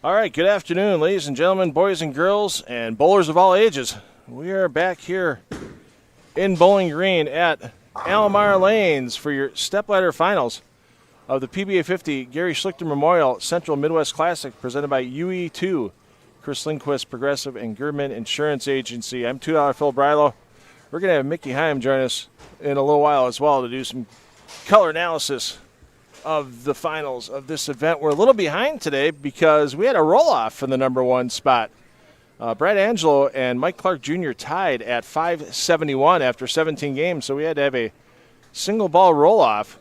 All right, good afternoon, ladies and gentlemen, boys and girls, and bowlers of all ages. We are back here in Bowling Green at Almar Lanes for your stepladder finals of the PBA50 Gary Schluchter Memorial Central Midwest Classic presented by UE2 Chris Lindquist, Progressive, and Gerdeman Insurance Agency. I'm $2 Phil Brilo. We're going to have Mickey Heim join us in a little while as well to do some color analysis of the finals of this event. We're a little behind today because we had a roll-off from the number one spot. Brad Angelo and Mike Clark Jr. tied at 571 after 17 games, so we had to have a single ball roll-off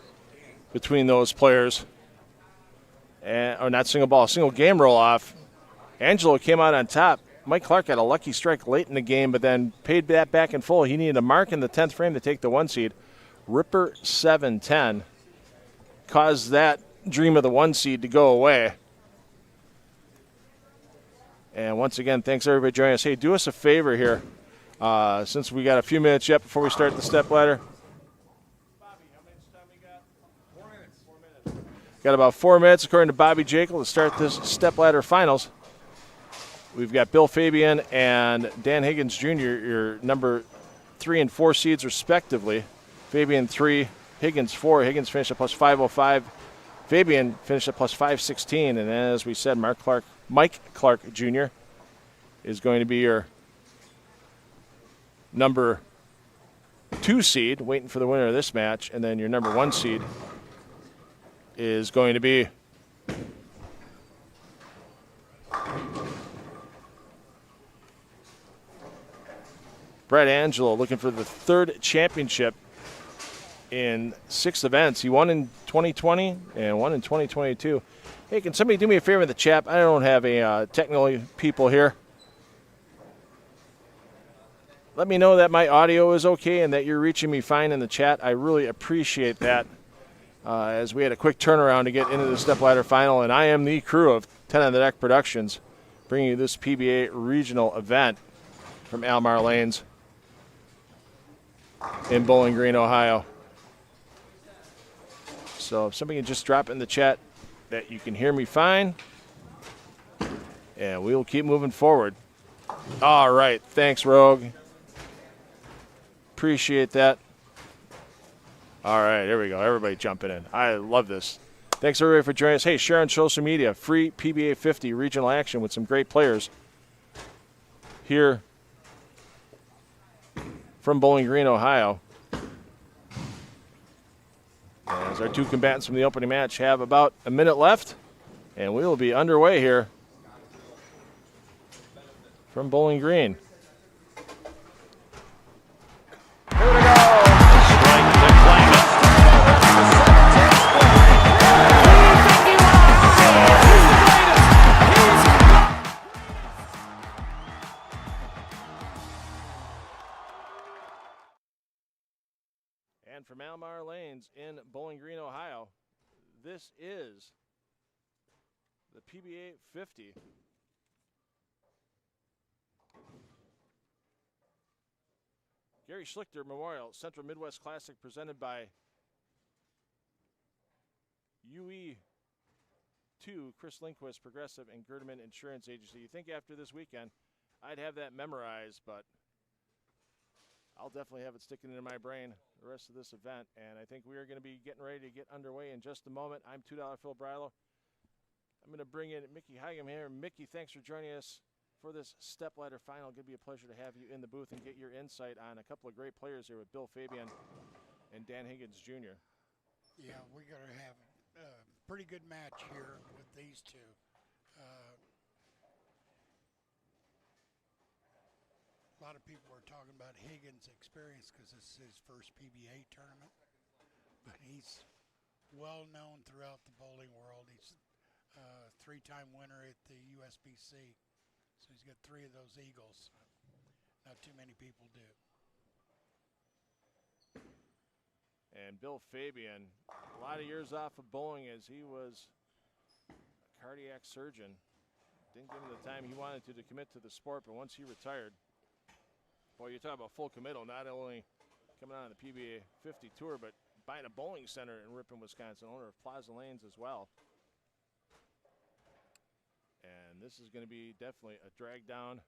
between those players. Or not single ball, single game roll-off. Angelo came out on top. Mike Clark had a lucky strike late in the game, but then paid that back in full. He needed a mark in the 10th frame to take the one seed. Ripper 7-10. Caused that dream of the one seed to go away. And once again, thanks everybody joining us. Hey, do us a favor here, since we got a few minutes yet before we start the step ladder. Bobby, how much time we got? 4 minutes. 4 minutes. Got about 4 minutes, according to Bobby Jekyll, to start this step ladder finals. We've got Bill Fabian and Dan Higgins Jr., your number 3 and 4 seeds respectively. Fabian 3. Higgins 4. Higgins finished at plus 505. Fabian finished at plus 516. And as we said, Mike Clark Jr. is going to be your number 2 seed, waiting for the winner of this match. And then your number 1 seed is going to be Brad Angelo, looking for the 3rd championship in 6 events. He won in 2020 and won in 2022. Hey, can somebody do me a favor in the chat? I don't have a technical people here. Let me know that my audio is okay and that you're reaching me fine in the chat. I really appreciate that, as we had a quick turnaround to get into the stepladder final, and I am the crew of 10 on the Deck Productions, bringing you this PBA regional event from Almar Lanes in Bowling Green, Ohio. So if somebody can just drop in the chat that you can hear me fine, and we will keep moving forward. All right. Thanks, Rogue. Appreciate that. All right. There we go. Everybody jumping in. I love this. Thanks, everybody, for joining us. Hey, share on social media. Free PBA50 regional action with some great players here from Bowling Green, Ohio. As our 2 combatants from the opening match have about a minute left, and we will be underway here from Bowling Green. Here we go. Strike to claim it. And from Almar Lanes in Bowling Green, Ohio, this is the PBA50. Gary Schluchter Memorial Central Midwest Classic presented by UE2 Chris Lindquist, Progressive, and Gerdeman Insurance Agency. You think after this weekend I'd have that memorized, but I'll definitely have it sticking into my brain the rest of this event, and I think we are going to be getting ready to get underway in just a moment. I'm $2 Phil Brilo. I'm going to bring in Mickey Heim here. Mickey, thanks for joining us for this stepladder final. It'll be a pleasure to have you in the booth and get your insight on a couple of great players here with Bill Fabian and Dan Higgins Jr. Yeah, we're going to have a pretty good match here with these two. A lot of people are talking about Higgins' experience because this is his first PBA tournament, but he's well known throughout the bowling world. He's a 3-time winner at the USBC, so he's got 3 of those Eagles. Not too many people do. And Bill Fabian, a lot of years off of bowling as he was a cardiac surgeon. Didn't give him the time he wanted to commit to the sport, but once he retired, boy, you're talking about full committal, not only coming on the PBA 50 tour, but buying a bowling center in Ripon, Wisconsin, owner of Plaza Lanes as well. And this is going to be definitely a drag down,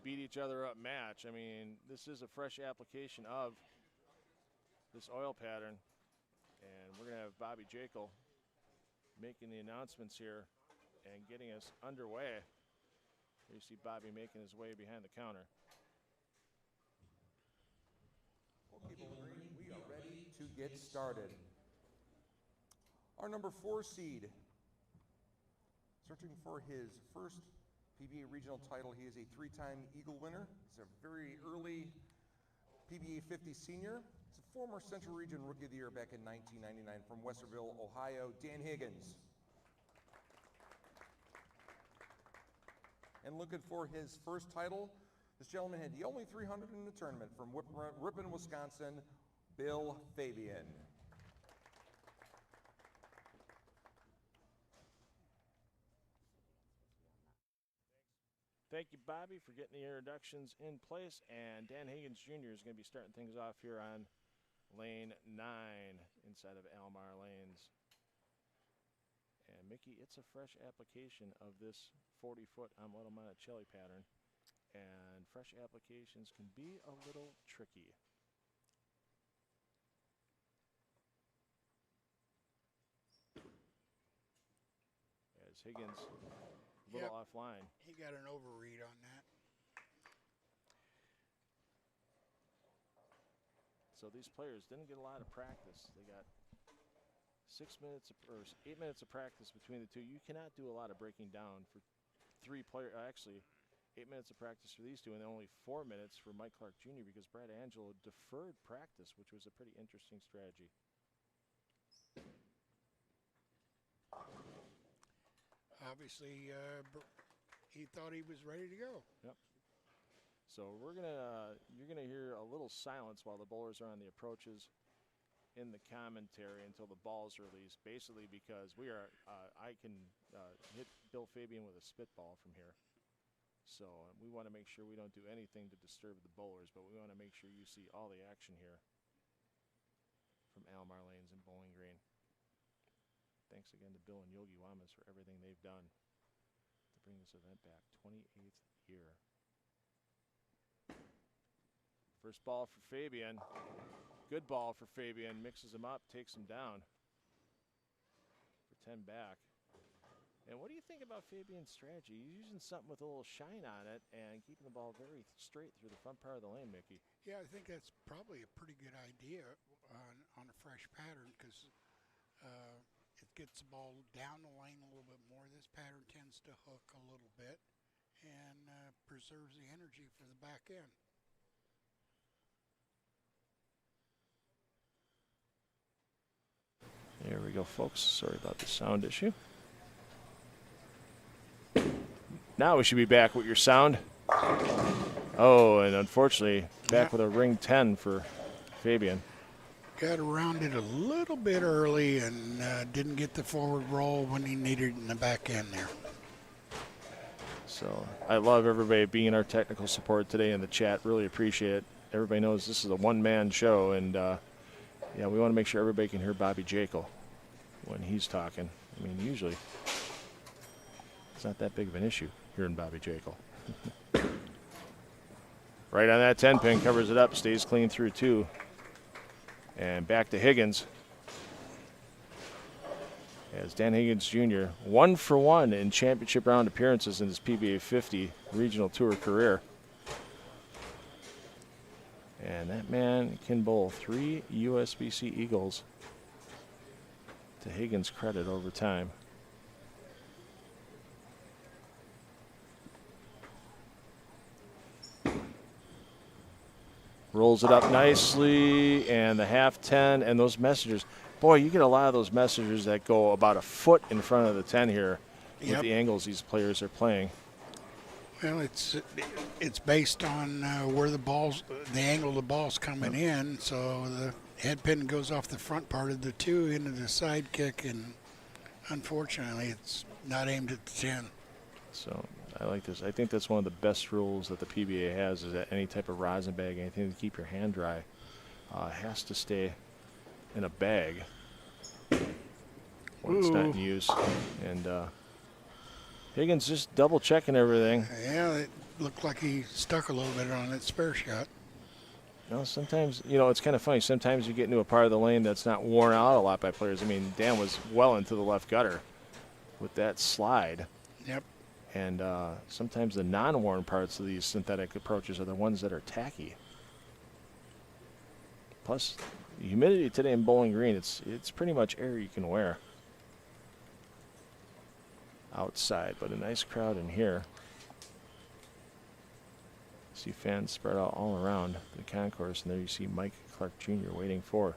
beat each other up match. I mean, this is a fresh application of this oil pattern. And we're going to have Bobby Jekyll making the announcements here and getting us underway. Here you see Bobby making his way behind the counter. Okay, Bowling Green, we are ready to get started. Our number 4 seed, searching for his first PBA regional title. He is a 3-time Eagle winner. He's a very early PBA50 senior. He's a former Central Region Rookie of the Year back in 1999 from Westerville, Ohio, Dan Higgins. And looking for his first title, this gentleman had the only 300 in the tournament from Ripon, Wisconsin, Bill Fabian. Thank you, Bobby, for getting the introductions in place. And Dan Higgins Jr. is going to be starting things off here on lane 9 inside of Almar Lanes. And Mickey, it's a fresh application of this 40-foot Amuleto Monticelli pattern. And fresh applications can be a little tricky. As Higgins, a little offline. He got an overread on that. So these players didn't get a lot of practice. They got 6 minutes or 8 minutes of practice between the two. You cannot do a lot of breaking down for 3 players. Actually, 8 minutes of practice for these two, and then only 4 minutes for Mike Clark Jr. because Brad Angelo deferred practice, which was a pretty interesting strategy. Obviously, he thought he was ready to go. Yep. So you're gonna hear a little silence while the bowlers are on the approaches in the commentary until the ball's released. Basically, because I can hit Bill Fabian with a spitball from here. So we want to make sure we don't do anything to disturb the bowlers, but we want to make sure you see all the action here from Almar Lanes and Bowling Green. Thanks again to Bill and Yogi Wamas for everything they've done to bring this event back. 28th year. First ball for Fabian. Good ball for Fabian. Mixes him up, takes him down for 10 back. And what do you think about Fabian's strategy? He's using something with a little shine on it and keeping the ball very straight through the front part of the lane, Mickey. Yeah, I think that's probably a pretty good idea on a fresh pattern because it gets the ball down the lane a little bit more. This pattern tends to hook a little bit and preserves the energy for the back end. There we go, folks. Sorry about the sound issue. Now we should be back with your sound. Oh, and unfortunately, back with a ring 10 for Fabian. Got around it a little bit early and didn't get the forward roll when he needed it in the back end there. So I love everybody being our technical support today in the chat. Really appreciate it. Everybody knows this is a one-man show, and yeah, we want to make sure everybody can hear Bobby Jekyll when he's talking. I mean, usually it's not that big of an issue hearing Bobby Jekyll. Right on that 10-pin, covers it up, stays clean through 2. And back to Higgins. As Dan Higgins Jr., 1 for 1 in championship round appearances in his PBA50 regional tour career. And that man can bowl 3 USBC Eagles to Higgins' credit over time. Rolls it up nicely, and the half 10, and those messengers. Boy, you get a lot of those messengers that go about a foot in front of the 10 here with the angles these players are playing. Well, it's based on where the angle of the ball's coming in. So the head pin goes off the front part of the 2 into the side kick, and unfortunately, it's not aimed at the 10. So I like this. I think that's one of the best rules that the PBA has, is that any type of rosin bag, anything to keep your hand dry, has to stay in a bag. when it's not in use. And Higgins just double checking everything. Yeah, it looked like he stuck a little bit on that spare shot. You know, sometimes, you know, it's kind of funny. Sometimes you get into a part of the lane that's not worn out a lot by players. I mean, Dan was well into the left gutter with that slide. Yep. And sometimes the non-worn parts of these synthetic approaches are the ones that are tacky. Plus, the humidity today in Bowling Green, it's pretty much air you can wear outside, but a nice crowd in here. See fans spread out all around the concourse, and there you see Mike Clark Jr. waiting for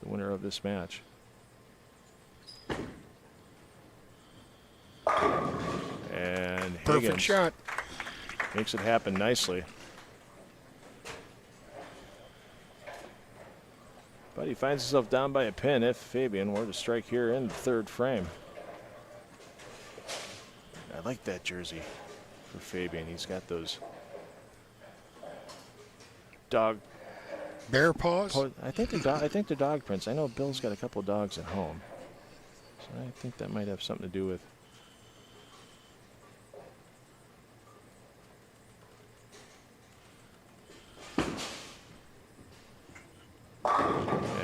the winner of this match. And Perfect Higgins shot. makes it happen nicely. But he finds himself down by a pin if Fabian were to strike here in the third frame. I like that jersey for Fabian. He's got those dog Bear paws? I think they're dog prints. I know Bill's got a couple of dogs at home, so I think that might have something to do with.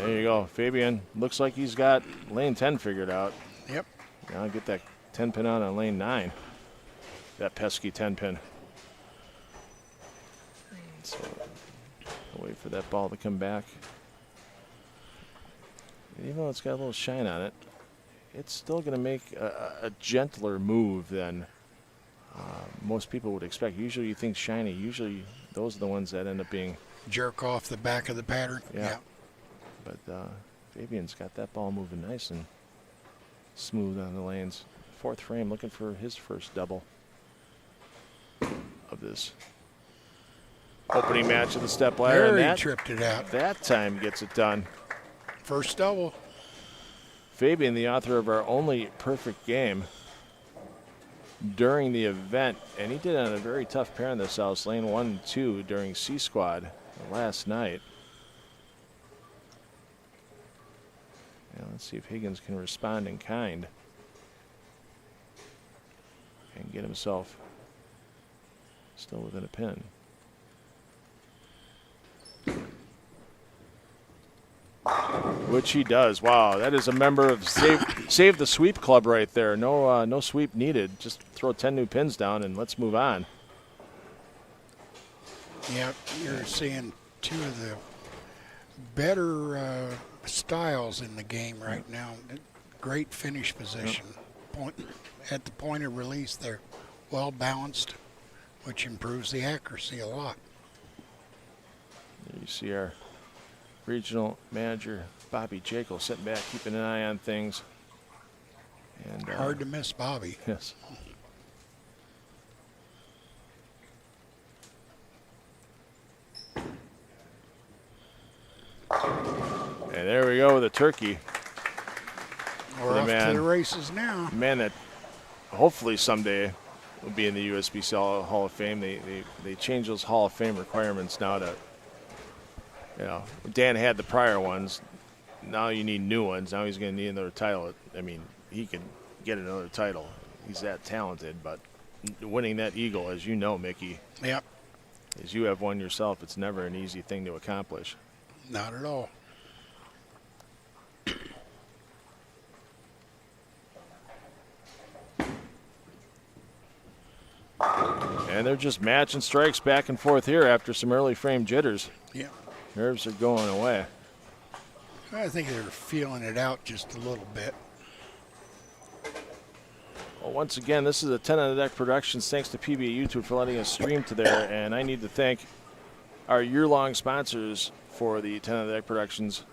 There you go, Fabian. Looks like he's got lane 10 figured out. Yep. Now get that 10 pin out on lane 9. That pesky 10 pin. So I'll wait for that ball to come back. Even though it's got a little shine on it, it's still going to make a gentler move than most people would expect. Usually you think shiny. Usually those are the ones that end up being. Jerk off the back of the pattern. Yeah. But Fabian's got that ball moving nice and smooth on the lanes. Fourth frame, looking for his first double of this opening match of the step ladder. There and he that, tripped it out. That time gets it done. First double. Fabian, the author of our only perfect game during the event, and he did on a very tough pair in this house, lane 1 and 2 during C Squad last night. Now let's see if Higgins can respond in kind and get himself still within a pin. Which he does. Wow, that is a member of Save the Sweep Club right there. No, no sweep needed. Just throw 10 new pins down and let's move on. Yep, you're seeing two of the better styles in the game right now. Great finish position. Point at the point of release, they're well balanced, which improves the accuracy a lot. There you see our regional manager Bobby Jekyll sitting back, keeping an eye on things. And hard to miss Bobby. Yes. And there we go with a turkey. We're off to the races now. Man that hopefully someday will be in the USBC Hall of Fame. They changed those Hall of Fame requirements now to, you know, Dan had the prior ones. Now you need new ones. Now he's going to need another title. I mean, he could get another title. He's that talented, but winning that Eagle, as you know, Mickey. Yep. As you have one yourself, it's never an easy thing to accomplish. Not at all. And they're just matching strikes back and forth here after some early frame jitters. Yeah. Nerves are going away. I think they're feeling it out just a little bit. Well, once again, this is a 10 on the Deck Productions. Thanks to PBA YouTube for letting us stream to there. And I need to thank our year-long sponsors for the 10 on the Deck Productions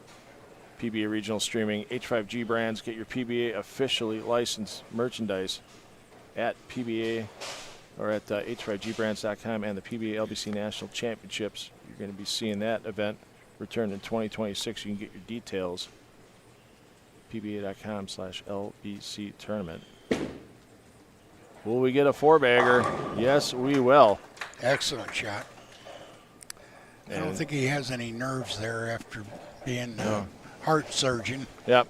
PBA Regional Streaming. H5G Brands. Get your PBA officially licensed merchandise at PBA or at h5gbrands.com, and the PBA LBC National Championships. You're going to be seeing that event return in 2026. You can get your details pba.com/LBC tournament. Will we get a 4-bagger? Yes, we will. Excellent shot. I don't think he has any nerves there after being a heart surgeon. Yep.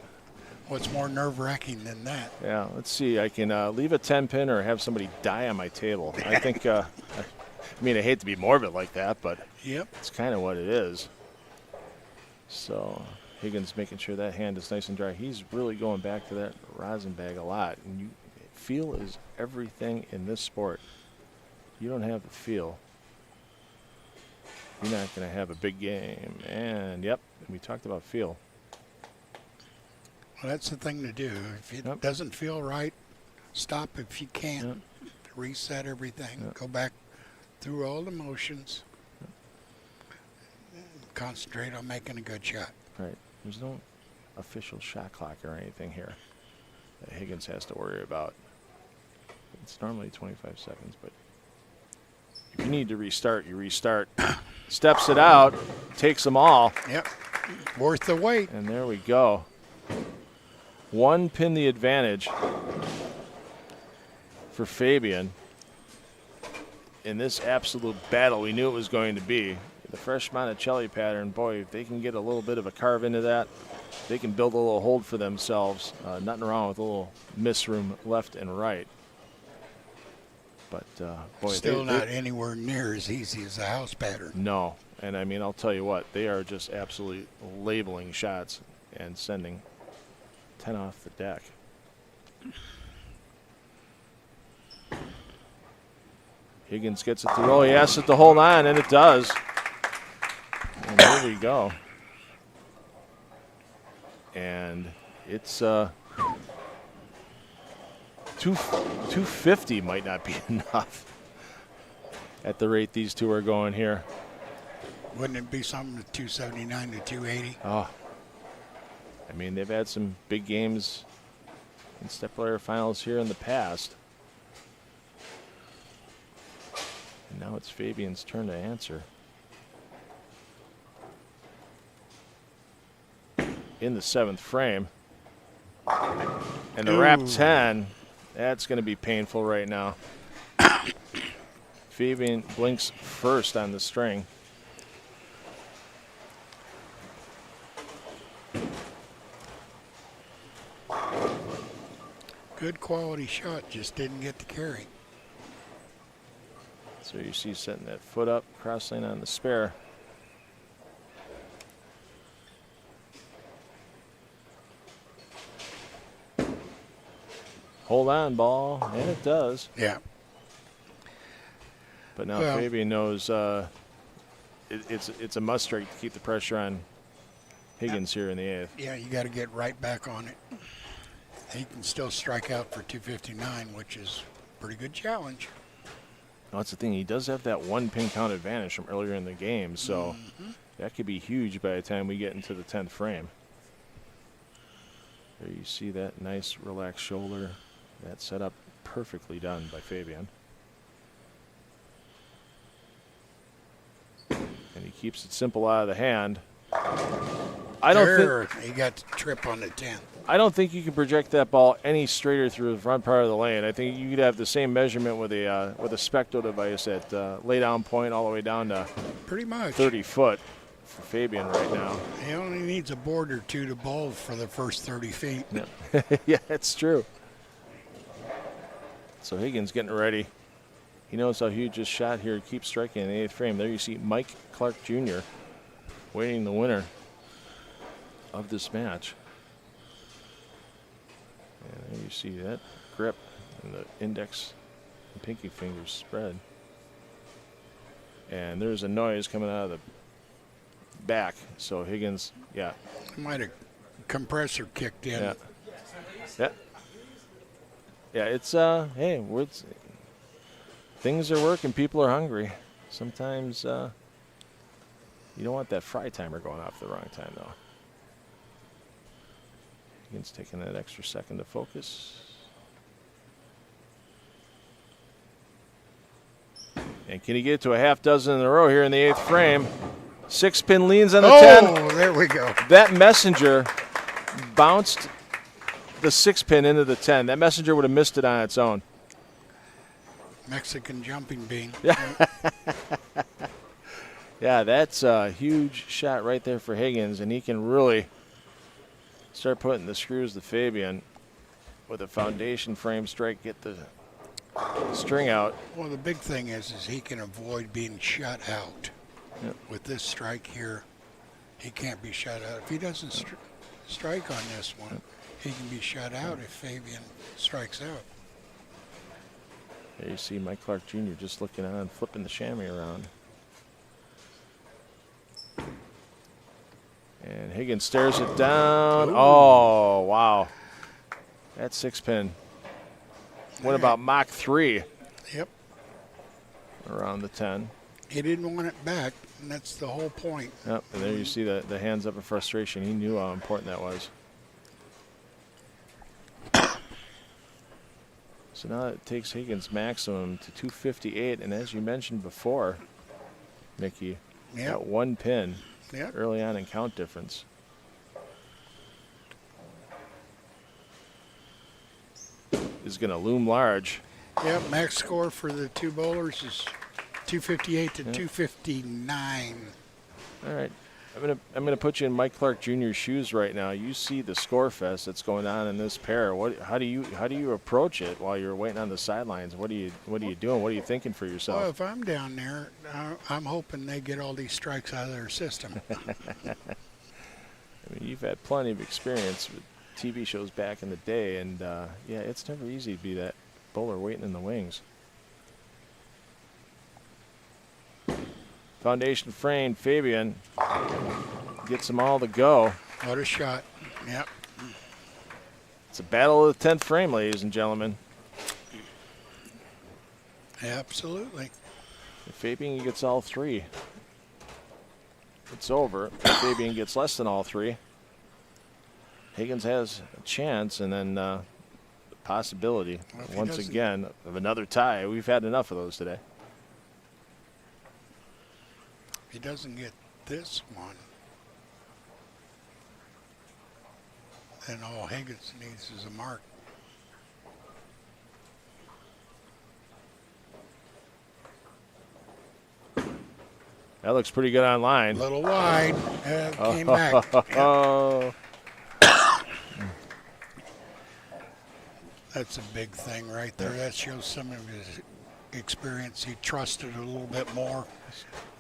What's more nerve-wracking than that? Yeah, let's see. I can leave a 10-pin or have somebody die on my table. I think, I mean, I hate to be morbid like that, but Yep. it's kind of what it is. So Higgins making sure that hand is nice and dry. He's really going back to that rosin bag a lot. And feel is everything in this sport. You don't have the feel, you're not going to have a big game. And, yep, we talked about feel. Well, that's the thing to do. If it Yep. doesn't feel right, stop if you can. Yep. Reset everything. Yep. Go back through all the motions. Concentrate on making a good shot. Right. There's no official shot clock or anything here that Higgins has to worry about. It's normally 25 seconds, but if you need to restart, you restart. Steps it out, takes them all, Yep. Worth the wait. and there we go. One pin the advantage for Fabian in this absolute battle we knew it was going to be. The fresh Monticelli pattern, boy, if they can get a little bit of a carve into that, they can build a little hold for themselves. Nothing wrong with a little miss room left and right. But, boy, Still not anywhere near as easy as the house pattern. No. And, I mean, I'll tell you what, they are just absolutely labeling shots and sending 10 off the deck. Higgins gets it to roll. He asks it to hold on, and it does. And there we go. And it's 250 might not be enough at the rate these two are going here. Wouldn't it be something to 279 to 280? Oh, I mean, they've had some big games in STEPLADDER finals here in the past. And now it's Fabian's turn to answer. In the 7th frame. And the wrap 10, that's going to be painful right now. Fabian blinks first on the string. Good quality shot, just didn't get the carry. So you see setting that foot up, cross lane on the spare. Hold on, ball, and it does. Yeah. But now Well, Fabian knows it's a must strike to keep the pressure on Higgins here in the 8th. Yeah, you got to get right back on it. He can still strike out for 259, which is a pretty good challenge. Well, that's the thing. He does have that 1 pin count advantage from earlier in the game, so that could be huge by the time we get into the 10th frame. There you see that nice relaxed shoulder. That set up perfectly done by Fabian. And he keeps it simple out of the hand. I don't think He got the trip on the 10th. I don't think you can project that ball any straighter through the front part of the lane. I think you could have the same measurement with a specto device at lay down point all the way down to Pretty much. 30 foot for Fabian right now. He only needs a board or two to bowl for the first 30 feet. Yeah, yeah, that's true. So Higgins getting ready. He knows how huge this shot here keeps striking in the 8th frame. There you see Mike Clark Jr. waiting the winner of this match. And there you see that grip and the index and pinky fingers spread. And there's a noise coming out of the back. So Higgins, yeah. Might have compressor kicked in. Yeah. Yeah. Yeah, it's hey, things are working, people are hungry. Sometimes you don't want that fry timer going off the wrong time though. Higgins taking that extra second to focus. And can he get it to a half dozen in a row here in the 8th frame? 6 pin leans on the 10. Oh, there we go. That messenger bounced the 6 pin into the 10. That messenger would have missed it on its own. Mexican jumping bean. Yeah, that's a huge shot right there for Higgins, and he can really start putting the screws to Fabian with a foundation frame strike, get the string out. Well, the big thing is he can avoid being shut out. Yep. With this strike here, he can't be shut out. If he doesn't strike on this one, he can be shut out if Fabian strikes out. There you see Mike Clark Jr. just looking on, flipping the chamois around. And Higgins stares it down. Ooh. Oh, wow. That 6-pin. What All about right. Mach 3 Yep. around the 10? He didn't want it back, and that's the whole point. Yep, and there you see the hands up in frustration. He knew how important that was. So now it takes Higgins' maximum to 258, and as you mentioned before, Mickey, Yep. that 1 pin Yep. early on in count difference. Is going to loom large. Yep, max score for the two bowlers is 258 to 259. All right, I'm gonna put you in Mike Clark Jr.'s shoes right now. You see the score fest that's going on in this pair. How do you approach it while you're waiting on the sidelines? What are you doing? What are you thinking for yourself? Well, if I'm down there, I'm hoping they get all these strikes out of their system. I mean, you've had plenty of experience with TV shows back in the day, and yeah, it's never easy to be that bowler waiting in the wings. Foundation frame, Fabian gets them all to go. What a shot. Yep. It's a battle of the 10th frame, ladies and gentlemen. Absolutely. If Fabian gets all 3, it's over. If Fabian gets less than all 3, Higgins has a chance, and then the possibility, Well, if he once doesn't- again, of another tie. We've had enough of those today. If he doesn't get this one, then all Higgins needs is a mark. That looks pretty good online. A little wide. Came back. Yep. Oh, That's a big thing right there. That shows some of his experience. He trusted it a little bit more,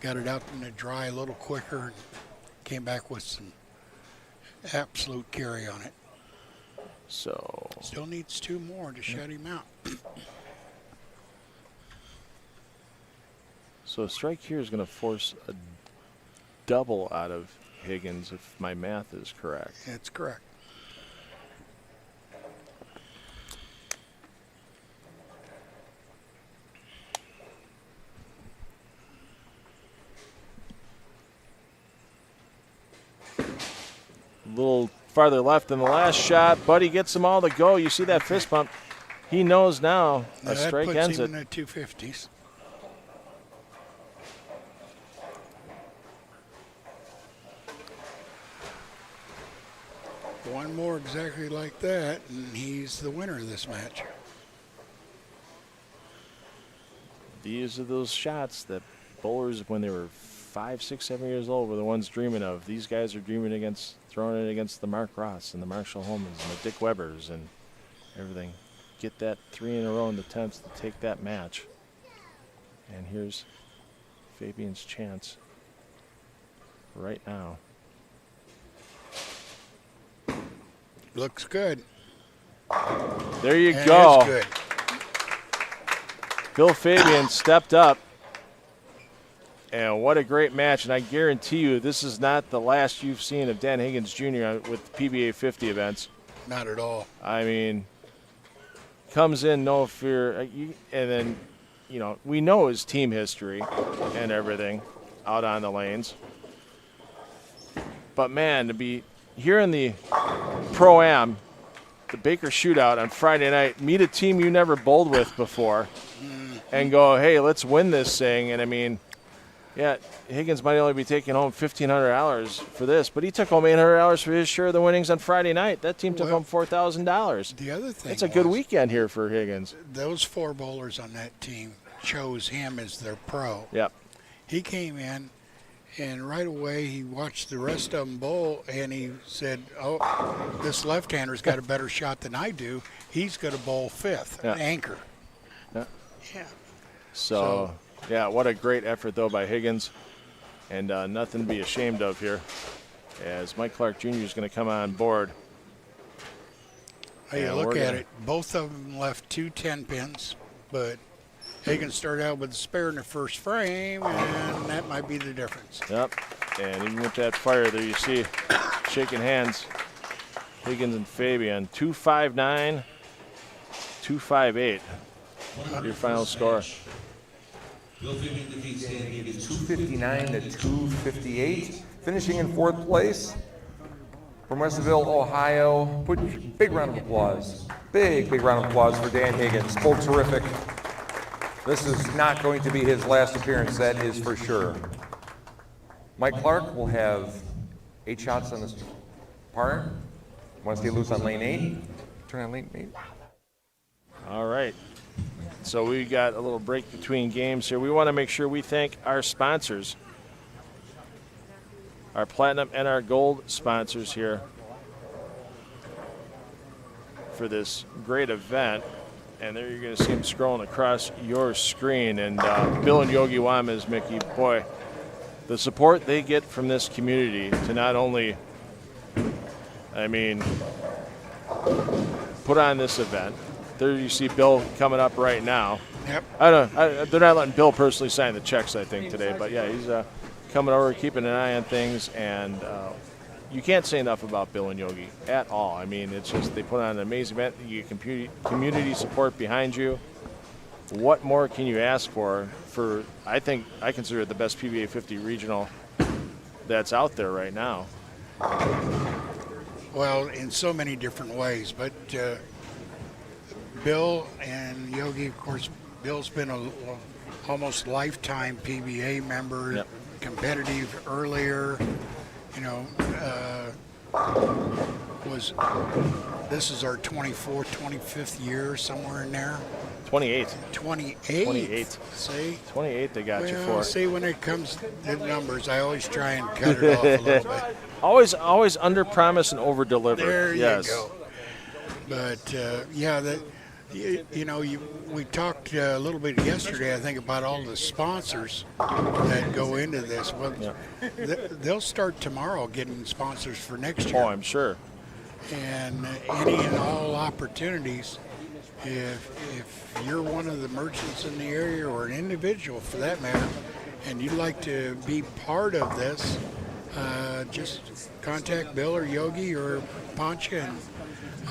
got it out in the dry a little quicker, and came back with some absolute carry on it. so Still needs 2 more to shut him out. a strike here is going to force a double out of Higgins, if my math is correct. That's correct. A little farther left than the last shot. Buddy gets them all to go. You see that fist pump. He knows now Now a that strike puts ends him it. in the 250s. One more exactly like that, and he's the winner of this match. These are those shots that bowlers, when they were 5, 6, 7 years old, were the ones dreaming of. These guys are dreaming against throwing it against the Mark Ross and the Marshall Holmans and the Dick Webbers and everything. Get that 3 in a row in the 10th to take that match. And here's Fabian's chance right now. Looks good. There you And go. it's good. Bill Fabian stepped up. And what a great match. And I guarantee you this is not the last you've seen of Dan Higgins Jr. with PBA50 events. Not at all. I mean, comes in no fear. And then, you know, we know his team history and everything out on the lanes. But, man, to be here in the Pro-Am, the Baker Shootout on Friday night, meet a team you never bowled with before and go, hey, let's win this thing. And, I mean, yeah, Higgins might only be taking home $1,500 for this, but he took home $800 for his share of the winnings on Friday night. That team took Well, home $4,000. The other thing It's a good was, weekend here for Higgins. those 4 bowlers on that team chose him as their pro. Yep. He came in And right away, he watched the rest of them bowl, and he said, "Oh, this left-hander's got a better shot than I do. He's going to bowl fifth, anchor." Yeah. Yeah. So, yeah, what a great effort, though, by Higgins. And nothing to be ashamed of here, as Mike Clark Jr. is going to come on board. Hey, look at it. Both of them left 2 10-pins, but Higgins started out with a spare in the first frame, and that might be the difference. Yep, and even with that fire there, you see shaking hands, Higgins and Fabian. 259, 258, your final score. 259 to 258. Finishing in 4th place from Westville, Ohio. Put big round of applause. Big round of applause for Dan Higgins. Both terrific. This is not going to be his last appearance, that is for sure. Mike Clark will have 8 shots on this par. Want to stay loose on lane 8. Turn on lane 8. All right. So we got a little break between games here. We want to make sure we thank our sponsors, our platinum and our gold sponsors here for this great event. And there you're going to see them scrolling across your screen. And Bill and Yogi Wamas, Mickey, boy, the support they get from this community to not only, I mean, put on this event. There you see Bill coming up right now. Yep. They're not letting Bill personally sign the checks, I think, today. But, yeah, he's coming over, keeping an eye on things. And you can't say enough about Bill and Yogi at all. I mean, it's just they put on an amazing event. You get community support behind you. What more can you ask for? I consider it the best PBA50 regional that's out there right now. Well, in so many different ways, but Bill and Yogi, of course, Bill's been a almost lifetime PBA member, yep. Competitive earlier, you know, this is our 24th, 25th year, somewhere in there. 28. 28. See? 28 they got you for. See, when it comes to numbers, I always try and cut it off a little bit. Always under promise and over deliver. There yes. you go. But, we talked a little bit yesterday, I think, about all the sponsors that go into this. Well, they'll start tomorrow getting sponsors for next year. Oh, I'm sure. And any and all opportunities, if you're one of the merchants in the area or an individual for that matter, and you'd like to be part of this, just contact Bill or Yogi or Pancha,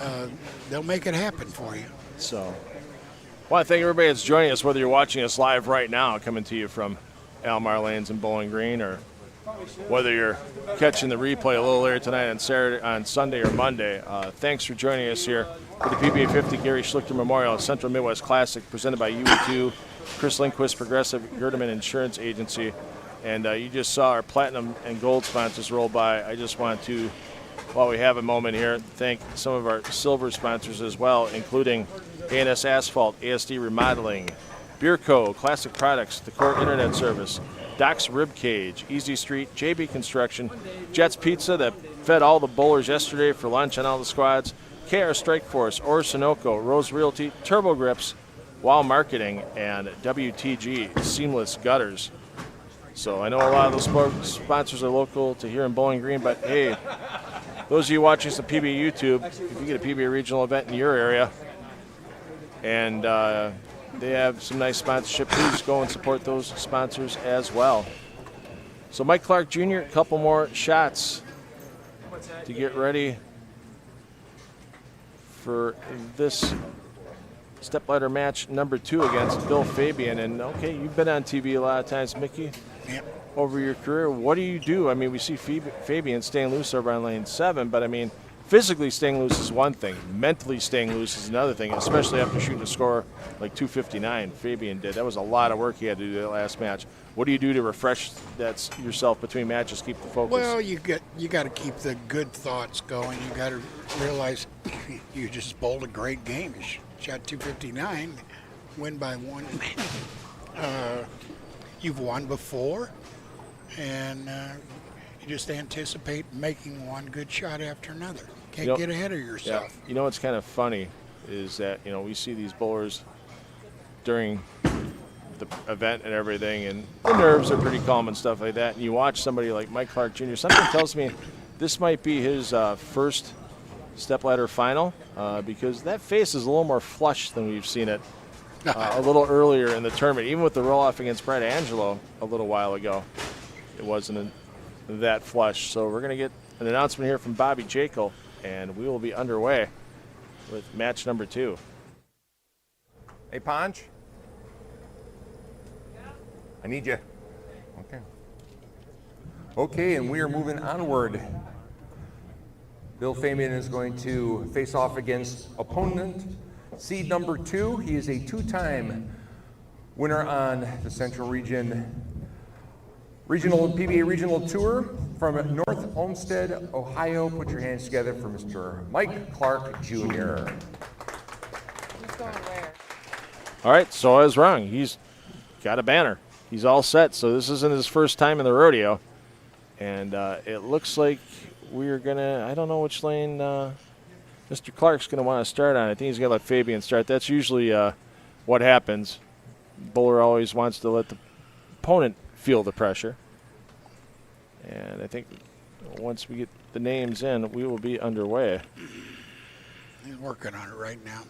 and they'll make it happen for you. So, I want to thank everybody that's joining us, whether you're watching us live right now, coming to you from Almar Lanes and Bowling Green, or whether you're catching the replay a little later tonight on Sunday or Monday. Thanks for joining us here for the PBA50 Gary Schluchter Memorial Central Midwest Classic, presented by UE2 Chris Lindquist, Progressive Gerdeman Insurance Agency. And you just saw our platinum and gold sponsors roll by. I just want to, while we have a moment here, thank some of our silver sponsors as well, including A&S Asphalt, ASD Remodeling, Beer Co., Classic Products, The Core Internet Service, Doc's Rib Cage, Easy Street, JB Construction, Jets Pizza that fed all the bowlers yesterday for lunch on all the squads, KR Strike Force, Or Sunoco, Rose Realty, Turbo Grips, Wow Marketing, and WTG Seamless Gutters. So I know a lot of those sponsors are local to here in Bowling Green, but hey, those of you watching some PBA YouTube, if you get a PBA regional event in your area and they have some nice sponsorship, please go and support those sponsors as well. So Mike Clark Jr., a couple more shots to get ready for this stepladder match number 2 against Bill Fabian. And okay, you've been on TV a lot of times, Mickey. Yep. Over your career, what do you do? I mean, we see Fabian staying loose over on lane 7, but I mean, physically staying loose is one thing. Mentally staying loose is another thing, especially after shooting a score like 259 Fabian did. That was a lot of work he had to do that last match. What do you do to refresh yourself between matches, keep the focus? Well, you got to keep the good thoughts going. You got to realize you just bowled a great game. You shot 259, win by 1. You've won before. and you just anticipate making one good shot after another. Can't You know- get ahead of Yeah. yourself. You know what's kind of funny is that, you know, we see these bowlers during the event and everything, and the nerves are pretty calm and stuff like that. And you watch somebody like Mike Clark Jr. Something tells me this might be his first stepladder final because that face is a little more flush than we've seen it a little earlier in the tournament. Even with the roll-off against Brett Angelo a little while ago, it wasn't that flush. So we're going to get an announcement here from Bobby Jekyll, and we will be underway with match number 2. Hey, Ponch. I need you. Okay. Okay, and we are moving onward. Bill Fabian is going to face off against opponent seed number 2. He is a 2-time winner on the Central Regional PBA Regional Tour from North Olmsted, Ohio. Put your hands together for Mr. Mike Clark Jr. Who's going where? All right, so I was wrong. He's got a banner. He's all set, so this isn't his first time in the rodeo. And it looks like we're going to, I don't know which lane Mr. Clark's going to want to start on. I think he's going to let Fabian start. That's usually what happens. Bowler always wants to let the opponent feel the pressure. And I think once we get the names in, we will be underway. He's working on it right now.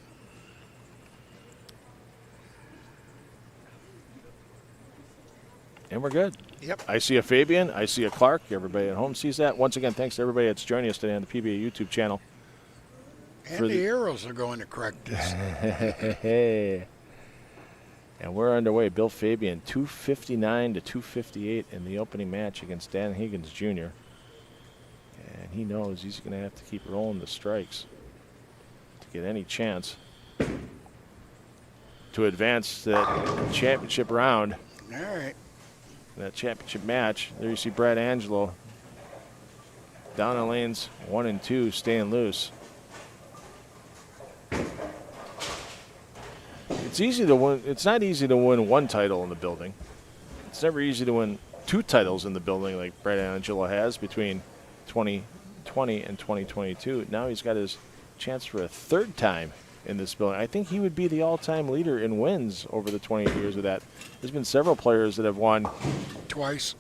And we're good. Yep. I see a Fabian. I see a Clark. Everybody at home sees that. Once again, thanks to everybody that's joining us today on the PBA YouTube channel. And the arrows are going to correct this. Hey. And we're underway. Bill Fabian, 259 to 258 in the opening match against Dan Higgins Jr. And he knows he's going to have to keep rolling the strikes to get any chance to advance that championship round. All right. That championship match. There you see Brad Angelo down in lanes 1 and 2, staying loose. It's easy to win. It's not easy to win one title in the building. It's never easy to win 2 titles in the building like Brad Angelo has between 2020 and 2022. Now he's got his chance for a 3rd time in this building. I think he would be the all-time leader in wins over the 20 years of that. There's been several players that have won Twice.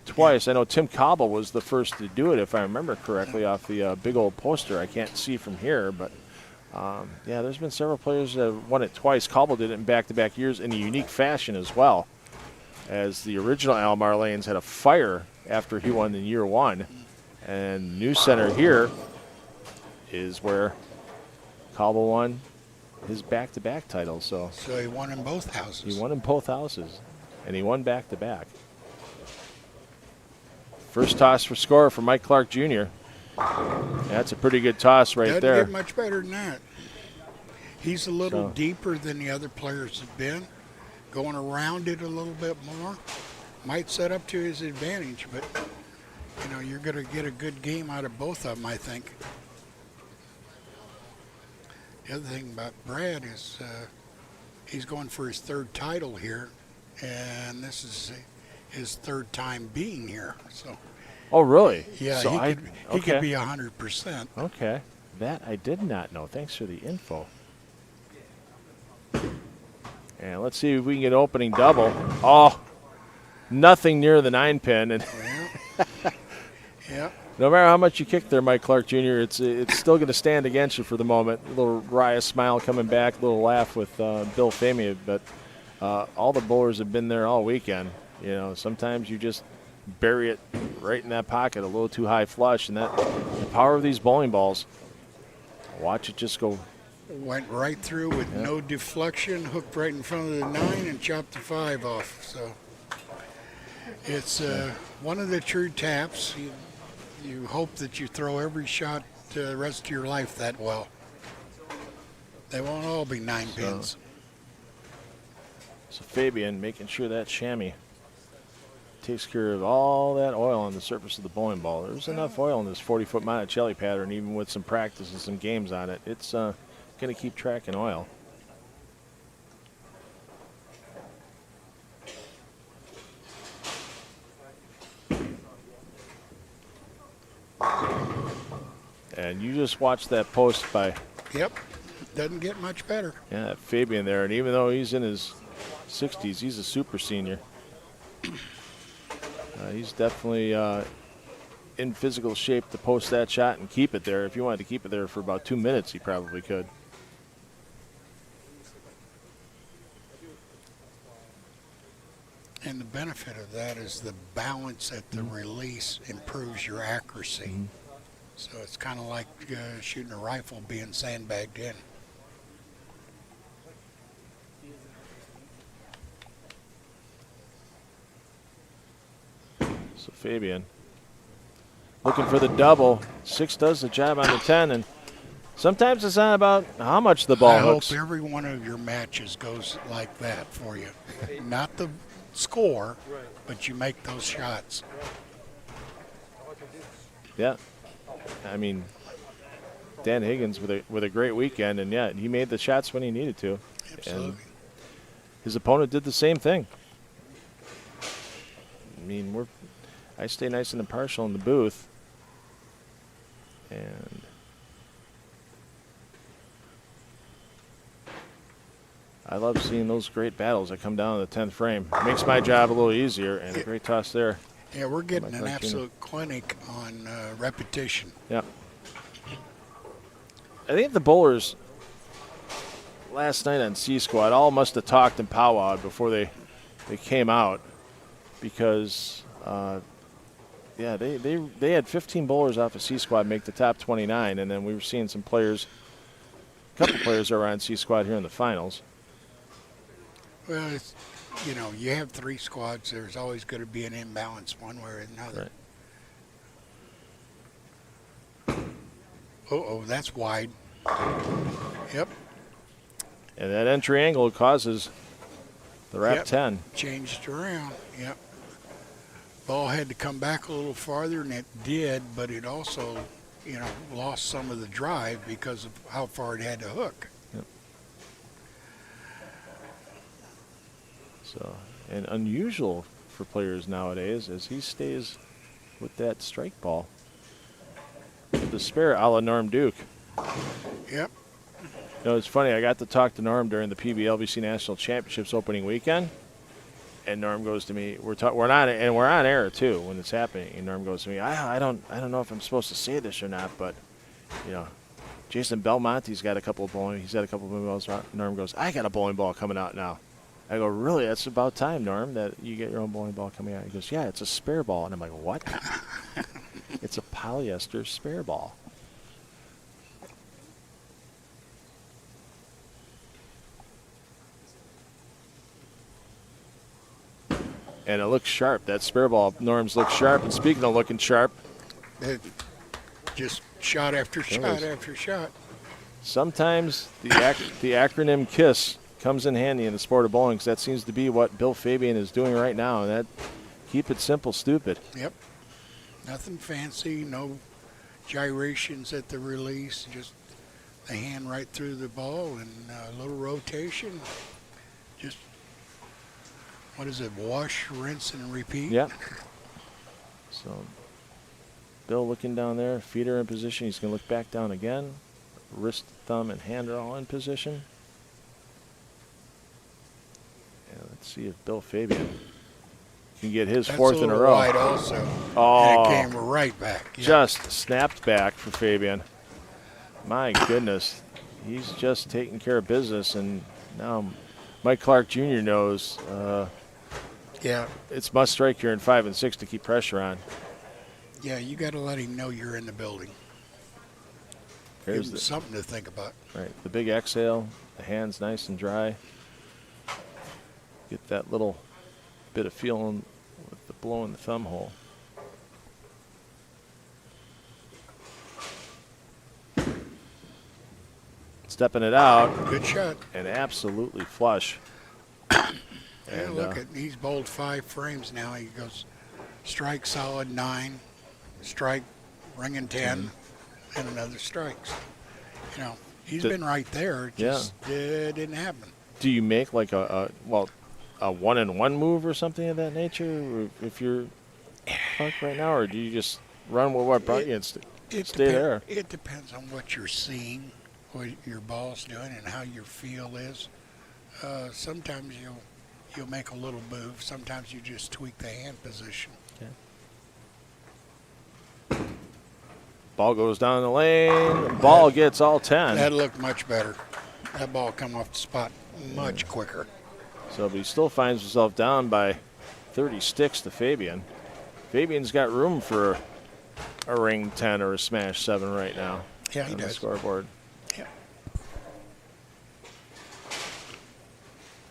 I know Tim Cobble was the first to do it, if I remember correctly, off the big old poster. I can't see from here, but yeah, there's been several players that have won it twice. Cobble did it in back-to-back years in a unique fashion as well, as the original Almar Lanes had a fire after he won in year 1. And New Center here is where Cobble won his back-to-back titles. So he won in both houses. he won in both houses, and he won back-to-back. First toss for score for Mike Clark Jr. That's a pretty good toss right Doesn't there. get much better than that. He's a little deeper than the other players have been. Going around it a little bit more. Might set up to his advantage, but, you know, you're going to get a good game out of both of them, I think. The other thing about Brad is he's going for his 3rd title here, and this is his 3rd time being here. So Oh, really? yeah, So he could be 100%. Okay. That I did not know. Thanks for the info. And let's see if we can get opening double. Oh, nothing near the 9-pin. And Yeah. no matter how much you kick there, Mike Clark Jr., it's still going to stand against you for the moment. A little wry smile coming back, a little laugh with Bill Fabian. But all the bowlers have been there all weekend. You know, sometimes you just bury it right in that pocket, a little too high flush, and that the power of these bowling balls. Watch it just go. Went right through with no deflection, hooked right in front of the 9 and chopped the 5 off. So it's one of the true taps. You hope that you throw every shot the rest of your life that well. They won't all be 9 pins. So Fabian making sure that chamois takes care of all that oil on the surface of the bowling ball. There's enough oil in this 40-foot Monticelli pattern, even with some practice and some games on it. It's going to keep tracking oil. just watched that post by Yep. Doesn't get much better. Fabian there, and even though he's in his 60s, he's a super senior. He's definitely in physical shape to post that shot and keep it there. If you wanted to keep it there for about 2 minutes, he probably could. And the benefit of that is the balance at the release improves your accuracy. So it's kind of like shooting a rifle being sandbagged in. So Fabian looking for the double. 6 does the job on the 10, and sometimes it's not about how much the ball hooks. I hope every one of your matches goes like that for you. Not the score, but you make those shots. Yeah. I mean, Dan Higgins with a great weekend, and he made the shots when he needed to. Absolutely. And his opponent did the same thing. I mean, I stay nice and impartial in the booth. And I love seeing those great battles that come down to the 10th frame. It makes my job a little easier, and a great toss there. Yeah, we're getting an absolute clinic on repetition. Yeah. I think the bowlers last night on C Squad all must have talked and powwowed before they came out, because they had 15 bowlers off of C Squad make the top 29, and then we were seeing some players, a couple players that were on C Squad here in the finals. Well, it's, you have 3 squads. There's always going to be an imbalance one way or another. Right. Uh-oh, that's wide. Yep. And that entry angle causes the wrap 10. Changed around. Yep. Ball had to come back a little farther, and it did, but it also, lost some of the drive because of how far it had to hook. Yep. So, and unusual for players nowadays as he stays with that strike ball. The spare a la Norm Duke. Yep. It's funny. I got to talk to Norm during the PBLVC National Championships opening weekend, and Norm goes to me, we're on air too when it's happening. And Norm goes to me, I don't know if I'm supposed to say this or not, but Jason Belmonte's got a couple of bowling balls out. Norm goes, I got a bowling ball coming out now. I go, really? That's about time, Norm, that you get your own bowling ball coming out. He goes, yeah, it's a spare ball. And I'm like, what? It's a polyester spare ball. And it looks sharp. That spare ball, Norm's looks sharp. And speaking of looking sharp, it just shot after shot after shot. Sometimes the acronym KISS comes in handy in the sport of bowling, because that seems to be what Bill Fabian is doing right now. And that, keep it simple, stupid. Yep. Nothing fancy, no gyrations at the release, just the hand right through the ball and a little rotation. Just, wash, rinse, and repeat? Yep. So Bill looking down there, feet are in position. He's going to look back down again. Wrist, thumb, and hand are all in position. And let's see if Bill Fabian can get his fourth in a row. Wide also. Oh, and it came right back. Yep. Just snapped back for Fabian. My goodness. He's just taking care of business, and now Mike Clark Jr. knows it's must strike here in 5 and 6 to keep pressure on. Yeah, you got to let him know you're in the building. There's Give him something to think about. Right, the big exhale, the hands nice and dry. Get that little bit of feeling with the blow in the thumb hole. Stepping it out. Good shot. And absolutely flush. And look he's bowled 5 frames now. He goes strike solid 9, strike ringing 10, and another strikes. He's been right there. Just didn't happen. Do you make like a 1-and-1 move or something of that nature if you're Clark right now, or do you just run with what brought you? stay there. It depends on what you're seeing, what your ball's doing, and how your feel is. Sometimes you'll make a little move. Sometimes you just tweak the hand position. Okay. Ball goes down the lane. Ball gets all 10. That looked much better. That ball come off the spot much quicker. So, but he still finds himself down by 30 sticks to Fabian. Fabian's got room for a ring 10 or a smash 7 right now. Yeah, he on does. the scoreboard. Yeah.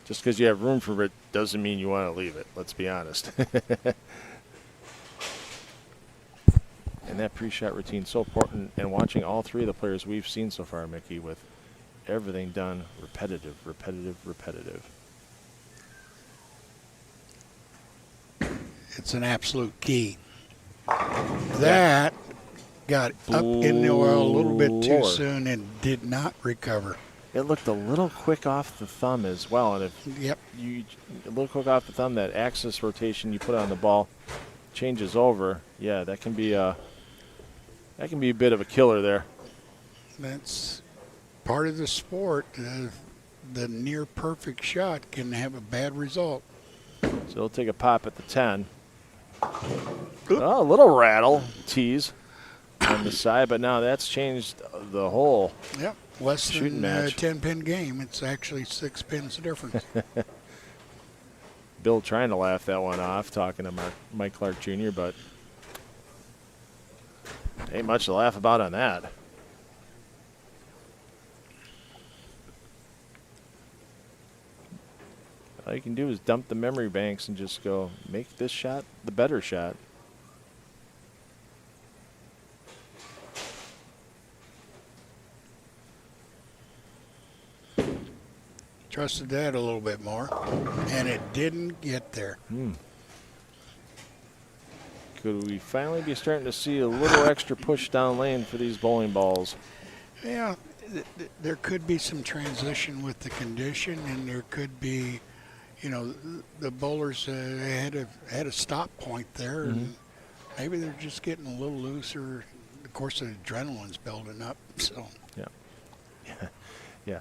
Just because you have room for it doesn't mean you want to leave it. Let's be honest. And that pre-shot routine is so important. And watching all three of the players we've seen so far, Mickey, with everything done repetitive, repetitive, repetitive. It's an absolute key. That got up in the oil a little bit too soon and did not recover. It looked a little quick off the thumb as well. And if you a little quick off the thumb, that axis rotation you put on the ball changes over. Yeah, that can be a bit of a killer there. That's part of the sport. The near perfect shot can have a bad result. So he'll take a pop at the 10. Oh, a little rattle, tease on the side, but now that's changed the whole Less shooting than a match. 10-pin game. It's actually 6 pins difference. Bill trying to laugh that one off, talking to Mike Clark Jr., but ain't much to laugh about on that. All you can do is dump the memory banks and just go, make this shot the better shot. Trusted that a little bit more, and it didn't get there. Could we finally be starting to see a little extra push down lane for these bowling balls? Yeah, there could be some transition with the condition, and there could be, the bowlers had a stop point there, and maybe they're just getting a little looser. Of course, the adrenaline's building up. So Yeah.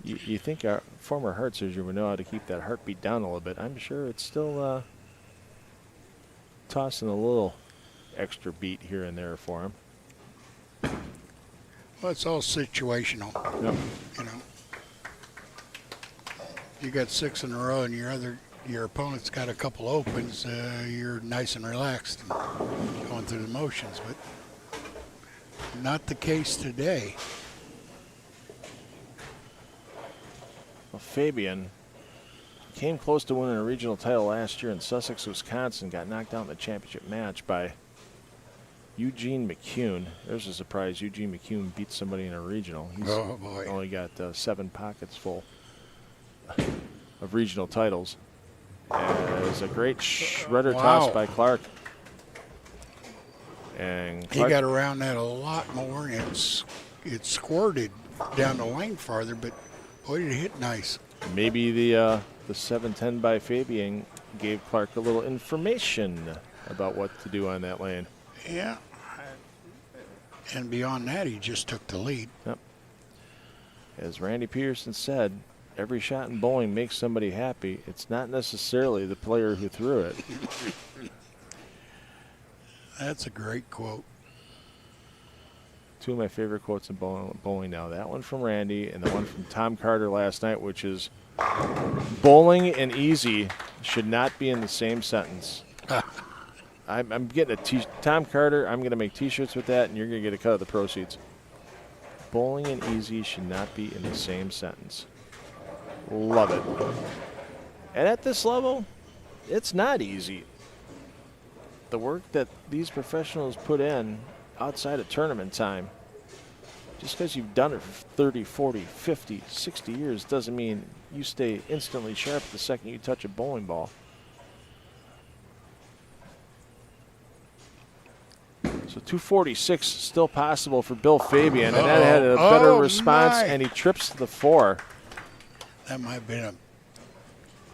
You think our former heart surgeon would know how to keep that heartbeat down a little bit. I'm sure it's still tossing a little extra beat here and there for him. Well, it's all situational. Yep. You got 6 in a row, and your opponent's got a couple opens. You're nice and relaxed and going through the motions, but not the case today. Well, Fabian came close to winning a regional title last year in Sussex, Wisconsin. Got knocked out in the championship match by Eugene McCune. There's a surprise. Eugene McCune beat somebody in a regional. He's only got 7 pockets full of regional titles. As a great shredder toss by Clark. And Clark, he got around that a lot more, and it squirted down the lane farther, but boy, did it hit nice. Maybe the 7-10 by Fabian gave Clark a little information about what to do on that lane. Yeah. And beyond that, he just took the lead. Yep. As Randy Peterson said, every shot in bowling makes somebody happy. It's not necessarily the player who threw it. That's a great quote. 2 of my favorite quotes in bowling now. That one from Randy and the one from Tom Carter last night, which is, bowling and easy should not be in the same sentence. I'm getting Tom Carter, I'm going to make T-shirts with that, and you're going to get a cut of the proceeds. Bowling and easy should not be in the same sentence. Love it. And at this level, it's not easy. The work that these professionals put in outside of tournament time, just because you've done it for 30, 40, 50, 60 years doesn't mean you stay instantly sharp the second you touch a bowling ball. So 246 still possible for Bill Fabian, and that had a better response, and he trips to the 4. That might have been a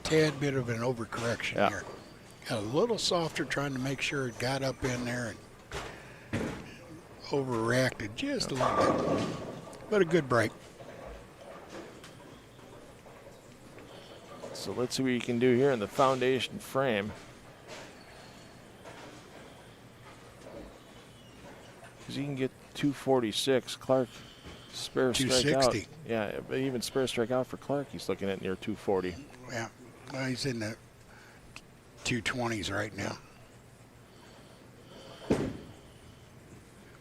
tad bit of an overcorrection here. Got a little softer, trying to make sure it got up in there. And overreacted just a little bit. But a good break. So let's see what you can do here in the foundation frame. Because you can get 246. Clark spare strike out. 260. Yeah, but even spare strike out for Clark, he's looking at near 240. Yeah. Well, he's in the 220s right now.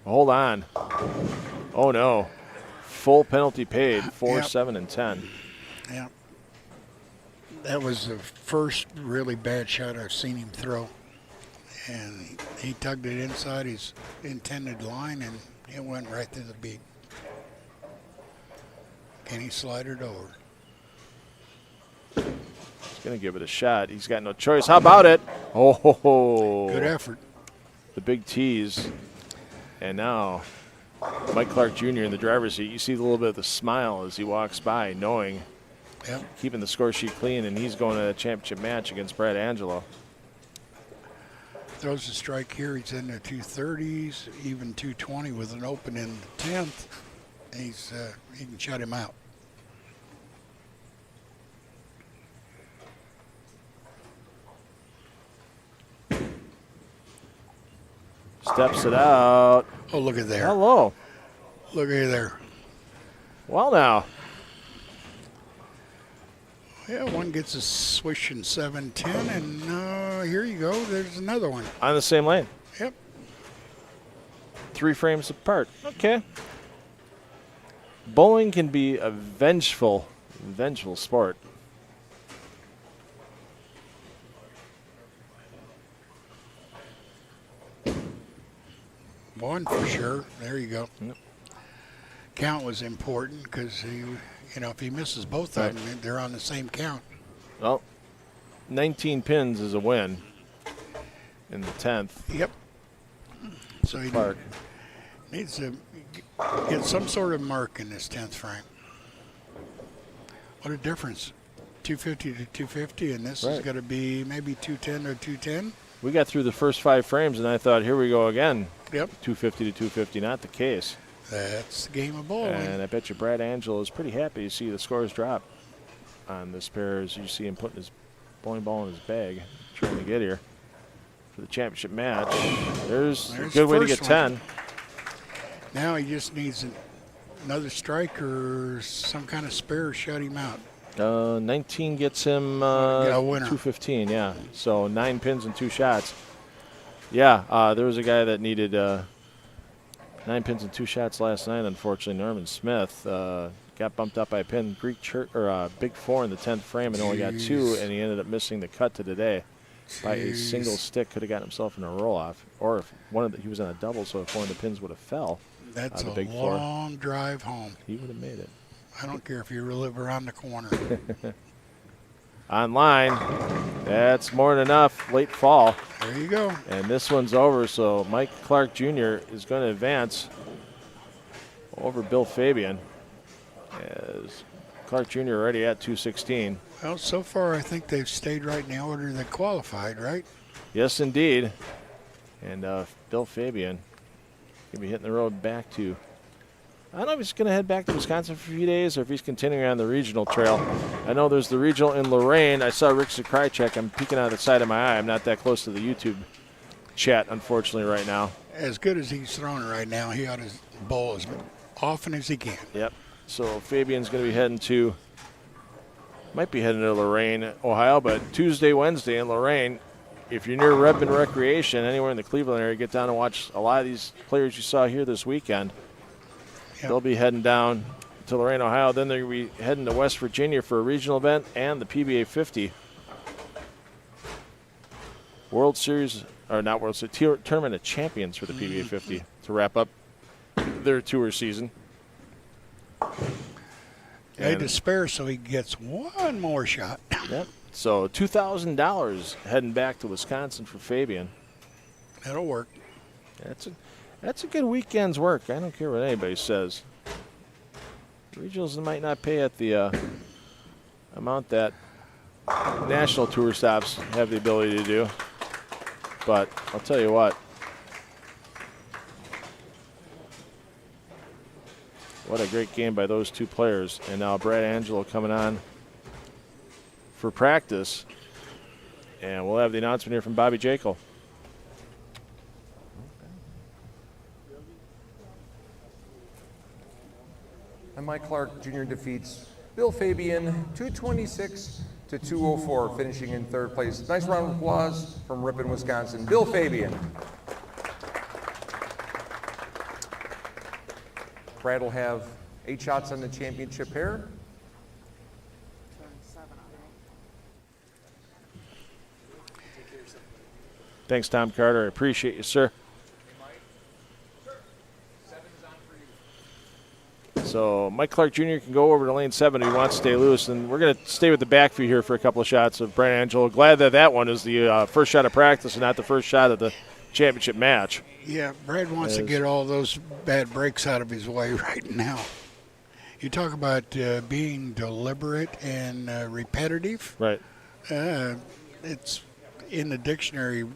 Hold on. Oh, no. Full penalty paid, 4, Yep. 7, and 10. Yeah. That was the first really bad shot I've seen him throw. And he tugged it inside his intended line, and it went right through the beak. Can he slide it over? He's going to give it a shot. He's got no choice. How about it? Oh, ho, ho. Good effort. The big tease. And now Mike Clark Jr. in the driver's seat. You see a little bit of the smile as he walks by, knowing, Yep. keeping the score sheet clean, and he's going to a championship match against Brad Angelo. Throws a strike here. He's in the 230s, even 220 with an open in the 10th. He's he can shut him out. Steps it out. Oh, look at there. Hello. Look at there. Well, now. Yeah, one gets a swish in 7-10, and here you go. There's another one. On the same lane. Yep. 3 frames apart. Okay. Bowling can be a vengeful sport. One for sure. There you go. Yep. Count was important because he, if he misses both of them, they're on the same count. Well, 19 pins is a win in the 10th. Yep. So he Clark. needs to get some sort of mark in this 10th frame. What a difference. 250 to 250, and this is Right. going to be maybe 210 to 210. We got through the first 5 frames, and I thought, here we go again. Yep. 250 to 250, not the case. That's the game of bowling. And I bet you Brad Angelo is pretty happy to see the scores drop on this pair as you see him putting his bowling ball in his bag, trying to get here for the championship match. There's a good way to get first 10. one. Now he just needs another strike or some kind of spare to shut him out. 19 gets him a winner. 215, yeah. So 9 pins and 2 shots. Yeah, there was a guy that needed 9 pins and 2 shots last night. Unfortunately, Norman Smith got bumped up by a pin, Big 4 in the 10th frame, and only got 2, and he ended up missing the cut to today by a single stick. Could have gotten himself in a roll-off, or if he was on a double, so if one of the pins would have fell. That's the a Big 4. long drive home. He would have made it. I don't care if you live around the corner. Online, that's more than enough. Late fall. There you go. And this one's over, so Mike Clark Jr. is going to advance over Bill Fabian. As Clark Jr. already at 216. Well, so far I think they've stayed right in the order they qualified, right? Yes, indeed. And Bill Fabian going to be hitting the road back to, I don't know if he's going to head back to Wisconsin for a few days or if he's continuing on the regional trail. I know there's the regional in Lorain. I saw Rick Zakrychek. I'm peeking out of the side of my eye. I'm not that close to the YouTube chat, unfortunately, right now. As good as he's throwing right now, he ought to bowl as often as he can. Yep. So Fabian's going to be heading to, might be heading to Lorain, Ohio, but Tuesday, Wednesday in Lorain. If you're near Redmond Recreation, anywhere in the Cleveland area, get down and watch a lot of these players you saw here this weekend. Yep. They'll be heading down to Lorain, Ohio. Then they'll be heading to West Virginia for a regional event and the PBA50 World Series, or not World Series, Tournament of Champions for the PBA50 to wrap up their tour season. They despair so he gets one more shot. Yep. So $2,000 heading back to Wisconsin for Fabian. That'll work. That's a good weekend's work. I don't care what anybody says. Regionals might not pay at the amount that national tour stops have the ability to do. But I'll tell you what. What a great game by those two players. And now Brad Angelo coming on for practice. And we'll have the announcement here from Bobby Jekyll. And Mike Clark Jr. defeats Bill Fabian 226 to 204, finishing in third place. Nice round of applause from Ripon, Wisconsin. Bill Fabian. Brad will have 8 shots on the championship pair. Thanks, Tom Carter. I appreciate you, sir. So Mike Clark Jr. can go over to lane 7 if he wants to stay loose. And we're going to stay with the back view here for a couple of shots of Brad Angelo. Glad that that one is the first shot of practice and not the first shot of the championship match. Yeah, Brad wants to get all those bad breaks out of his way right now. You talk about being deliberate and repetitive. Right. It's in the dictionary.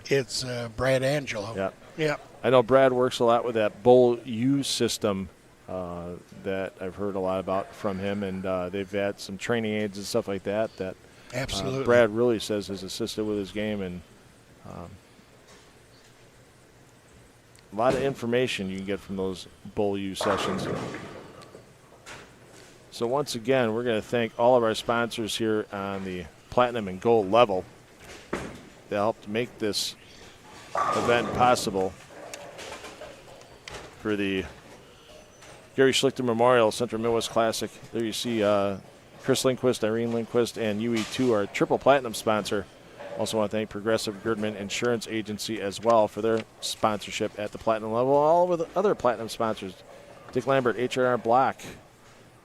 It's Brad Angelo. Yeah. Yeah. I know Brad works a lot with that Bull U system that I've heard a lot about from him, and they've had some training aids and stuff like that Absolutely. Brad really says has assisted with his game, and a lot of information you can get from those Bull U sessions. So once again, we're going to thank all of our sponsors here on the Platinum and Gold level that helped make this event possible. For the Gary Schluchter Memorial Central Midwest Classic, there you see Chris Lindquist, Irene Lindquist, and UE2, our triple platinum sponsor. Also want to thank Progressive Gerdeman Insurance Agency as well for their sponsorship at the platinum level. All with other platinum sponsors, Dick Lambert, H&R Block,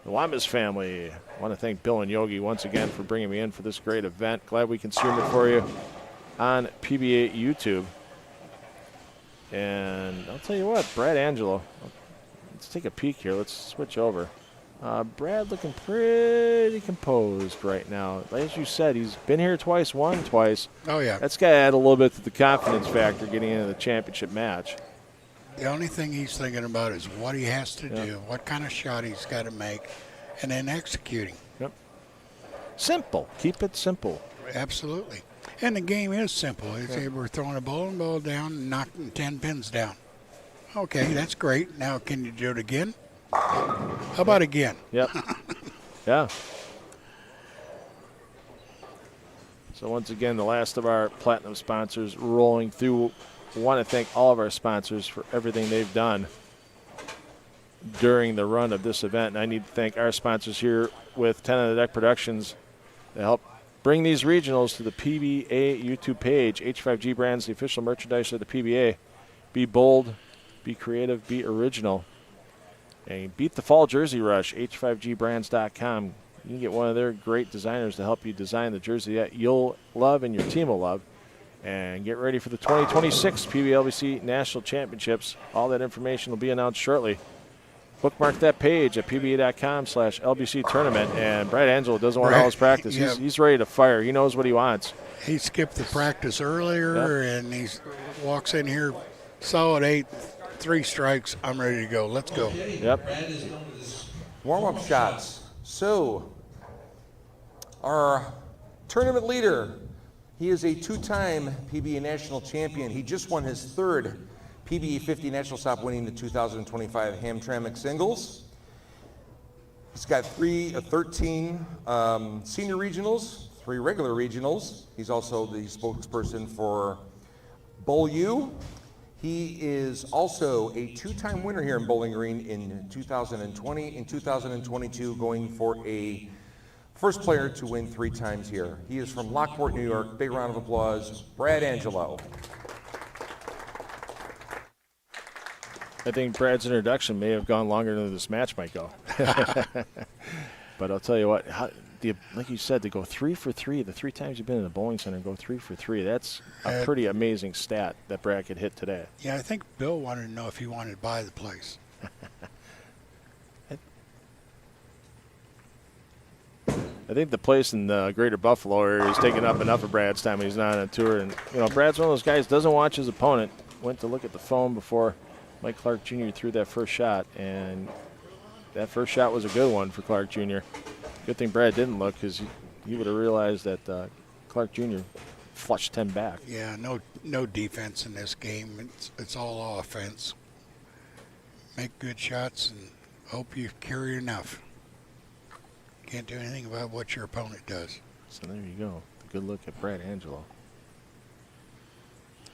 the Wamis family. I want to thank Bill and Yogi once again for bringing me in for this great event. Glad we can stream it for you on PBA YouTube. And I'll tell you what, Brad Angelo, let's take a peek here. Let's switch over. Brad looking pretty composed right now. As you said, he's been here twice, won twice. Oh, yeah. That's got to add a little bit to the confidence factor getting into the championship match. The only thing he's thinking about is what he has to do, what kind of shot he's got to make, and then executing. Yep. Simple. Keep it simple. Absolutely. And the game is simple. We're throwing a bowling ball down and knocking 10 pins down. Okay, that's great. Now can you do it again? How about again? Yep. Yeah. So once again, the last of our platinum sponsors rolling through. I want to thank all of our sponsors for everything they've done during the run of this event. And I need to thank our sponsors here with 10 on the Deck Productions to help bring these regionals to the PBA YouTube page. H5G Brands, the official merchandise of the PBA. Be bold, be creative, be original. And beat the fall jersey rush, h5gbrands.com. You can get one of their great designers to help you design the jersey that you'll love and your team will love. And get ready for the 2026 PBLBC National Championships. All that information will be announced shortly. Bookmark that page at pba.com/LBC tournament. And Brad Angelo doesn't want all his practice. Yeah. He's ready to fire. He knows what he wants. He skipped the practice earlier, and he walks in here, solid 8, 3 strikes. I'm ready to go. Let's go. Yep. Warm-up shots. So, our tournament leader, he is a 2-time PBA national champion. He just won his 3rd PBA50 national stop, winning the 2025 Hamtramck singles. He's got 13 senior regionals, 3 regular regionals. He's also the spokesperson for Bowl U. He is also a 2-time winner here in Bowling Green in 2020 and 2022, going for a first player to win 3 times here. He is from Lockport, New York. Big round of applause, Brad Angelo. I think Brad's introduction may have gone longer than this match might go. But I'll tell you what, like you said, to go 3 for 3, the 3 times you've been in the bowling center, go 3 for 3, that's a pretty amazing stat that Brad could hit today. Yeah, I think Bill wanted to know if he wanted to buy the place. I think the place in the greater Buffalo area is taking up enough of Brad's time when he's not on a tour. And, Brad's one of those guys doesn't watch his opponent. Went to look at the phone before Mike Clark Jr. threw that first shot, and that first shot was a good one for Clark Jr. Good thing Brad didn't look, because he would have realized that Clark Jr. flushed 10 back. Yeah, no defense in this game. It's all offense. Make good shots and hope you carry enough. Can't do anything about what your opponent does. So there you go. A good look at Brad Angelo.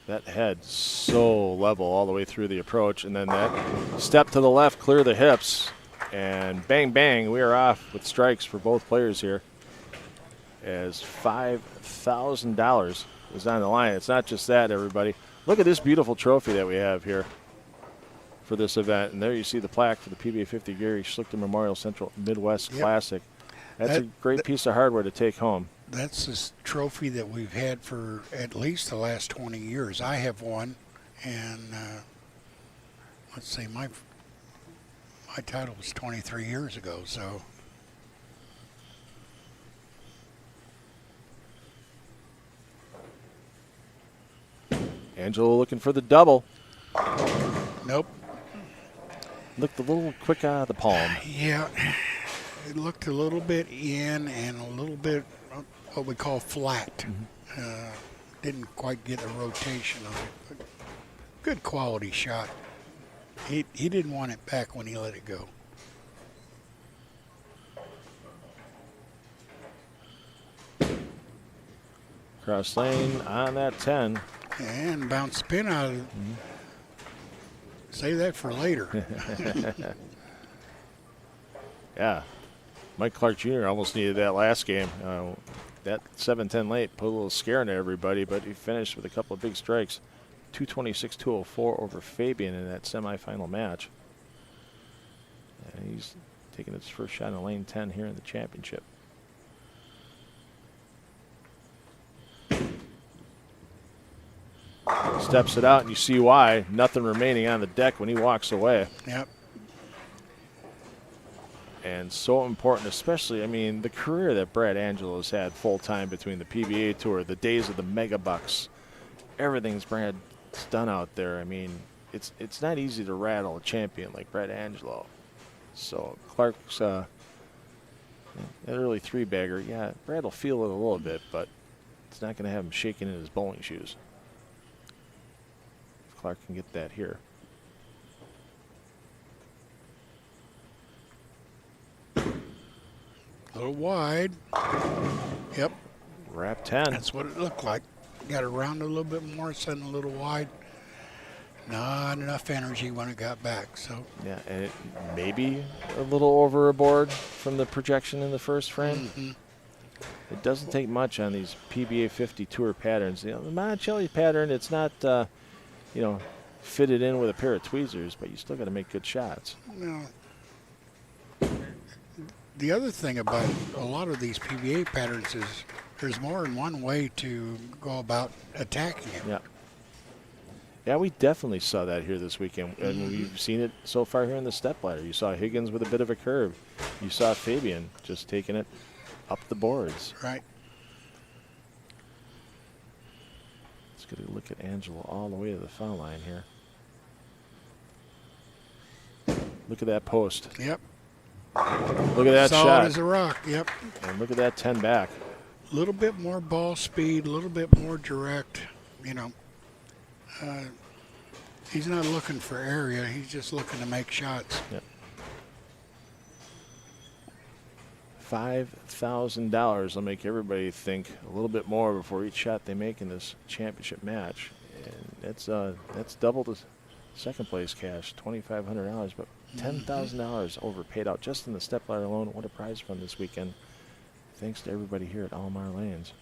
That head so level all the way through the approach, and then that step to the left, clear the hips, and bang, bang, we are off with strikes for both players here, as $5,000 is on the line. It's not just that, everybody. Look at this beautiful trophy that we have here for this event, and there you see the plaque for the PBA50 Gary Schluchter Memorial Central Midwest Classic. That's a great piece of hardware to take home. That's this trophy that we've had for at least the last 20 years. I have one, and let's see, my title was 23 years ago, so. Angelo looking for the double. Nope. Looked a little quick out of the palm. Yeah, it looked a little bit in and a little bit what we call flat. Didn't quite get the rotation on it, but good quality shot. He didn't want it back when he let it go. Cross lane on that 10. And bounce spin out of it. Save that for later. Yeah. Mike Clark Jr. almost needed that last game. That 7-10 late put a little scare into everybody, but he finished with a couple of big strikes. 226-204 over Fabian in that semifinal match. And he's taking his first shot in lane 10 here in the championship. Steps it out, and you see why. Nothing remaining on the deck when he walks away. Yep. And so important, especially, I mean, the career that Brad Angelo has had full-time between the PBA Tour, the days of the mega bucks, everything's Brad's done out there. I mean, it's not easy to rattle a champion like Brad Angelo. So Clark's an early three-bagger. Yeah, Brad will feel it a little bit, but it's not going to have him shaking in his bowling shoes. If Clark can get that here. A little wide. Yep. Wrap 10. That's what it looked like. Got it around a little bit more, sent a little wide. Not enough energy when it got back. So Yeah, and it maybe a little overboard from the projection in the first frame. It doesn't take much on these PBA50 Tour patterns. You know, the Monticelli pattern, it's not, fitted in with a pair of tweezers, but you still got to make good shots. no. The other thing about a lot of these PBA patterns is there's more than one way to go about attacking it. Yeah. Yeah, we definitely saw that here this weekend, and we've seen it so far here in the stepladder. You saw Higgins with a bit of a curve. You saw Fabian just taking it up the boards. Right. Let's get a look at Angelo all the way to the foul line here. Look at that post. Yep. Look at that Solid shot. as a rock. Yep. And look at that 10 back. A little bit more ball speed, a little bit more direct. You know, he's not looking for area. He's just looking to make shots. Yep. $5,000 will make everybody think a little bit more before each shot they make in this championship match. And that's double the second place cash, $2,500, but $10,000 overpaid out just in the stepladder alone. What a prize fund this weekend. Thanks to everybody here at Almar Lanes.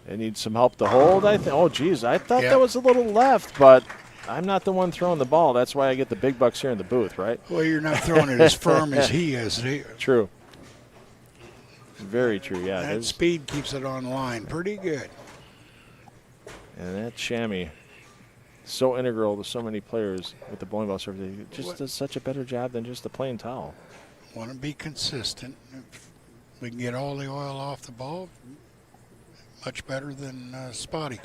They need some help to hold, I think. Oh, geez, I thought that was a little left, but I'm not the one throwing the ball. That's why I get the big bucks here in the booth, right? Well, you're not throwing it as firm as he is. True. Very true, yeah. That speed keeps it on line pretty good. And that chamois, so integral to so many players with the bowling ball service. It just does such a better job than just the plain towel. Want to be consistent. If we can get all the oil off the ball, Much better than Spotty.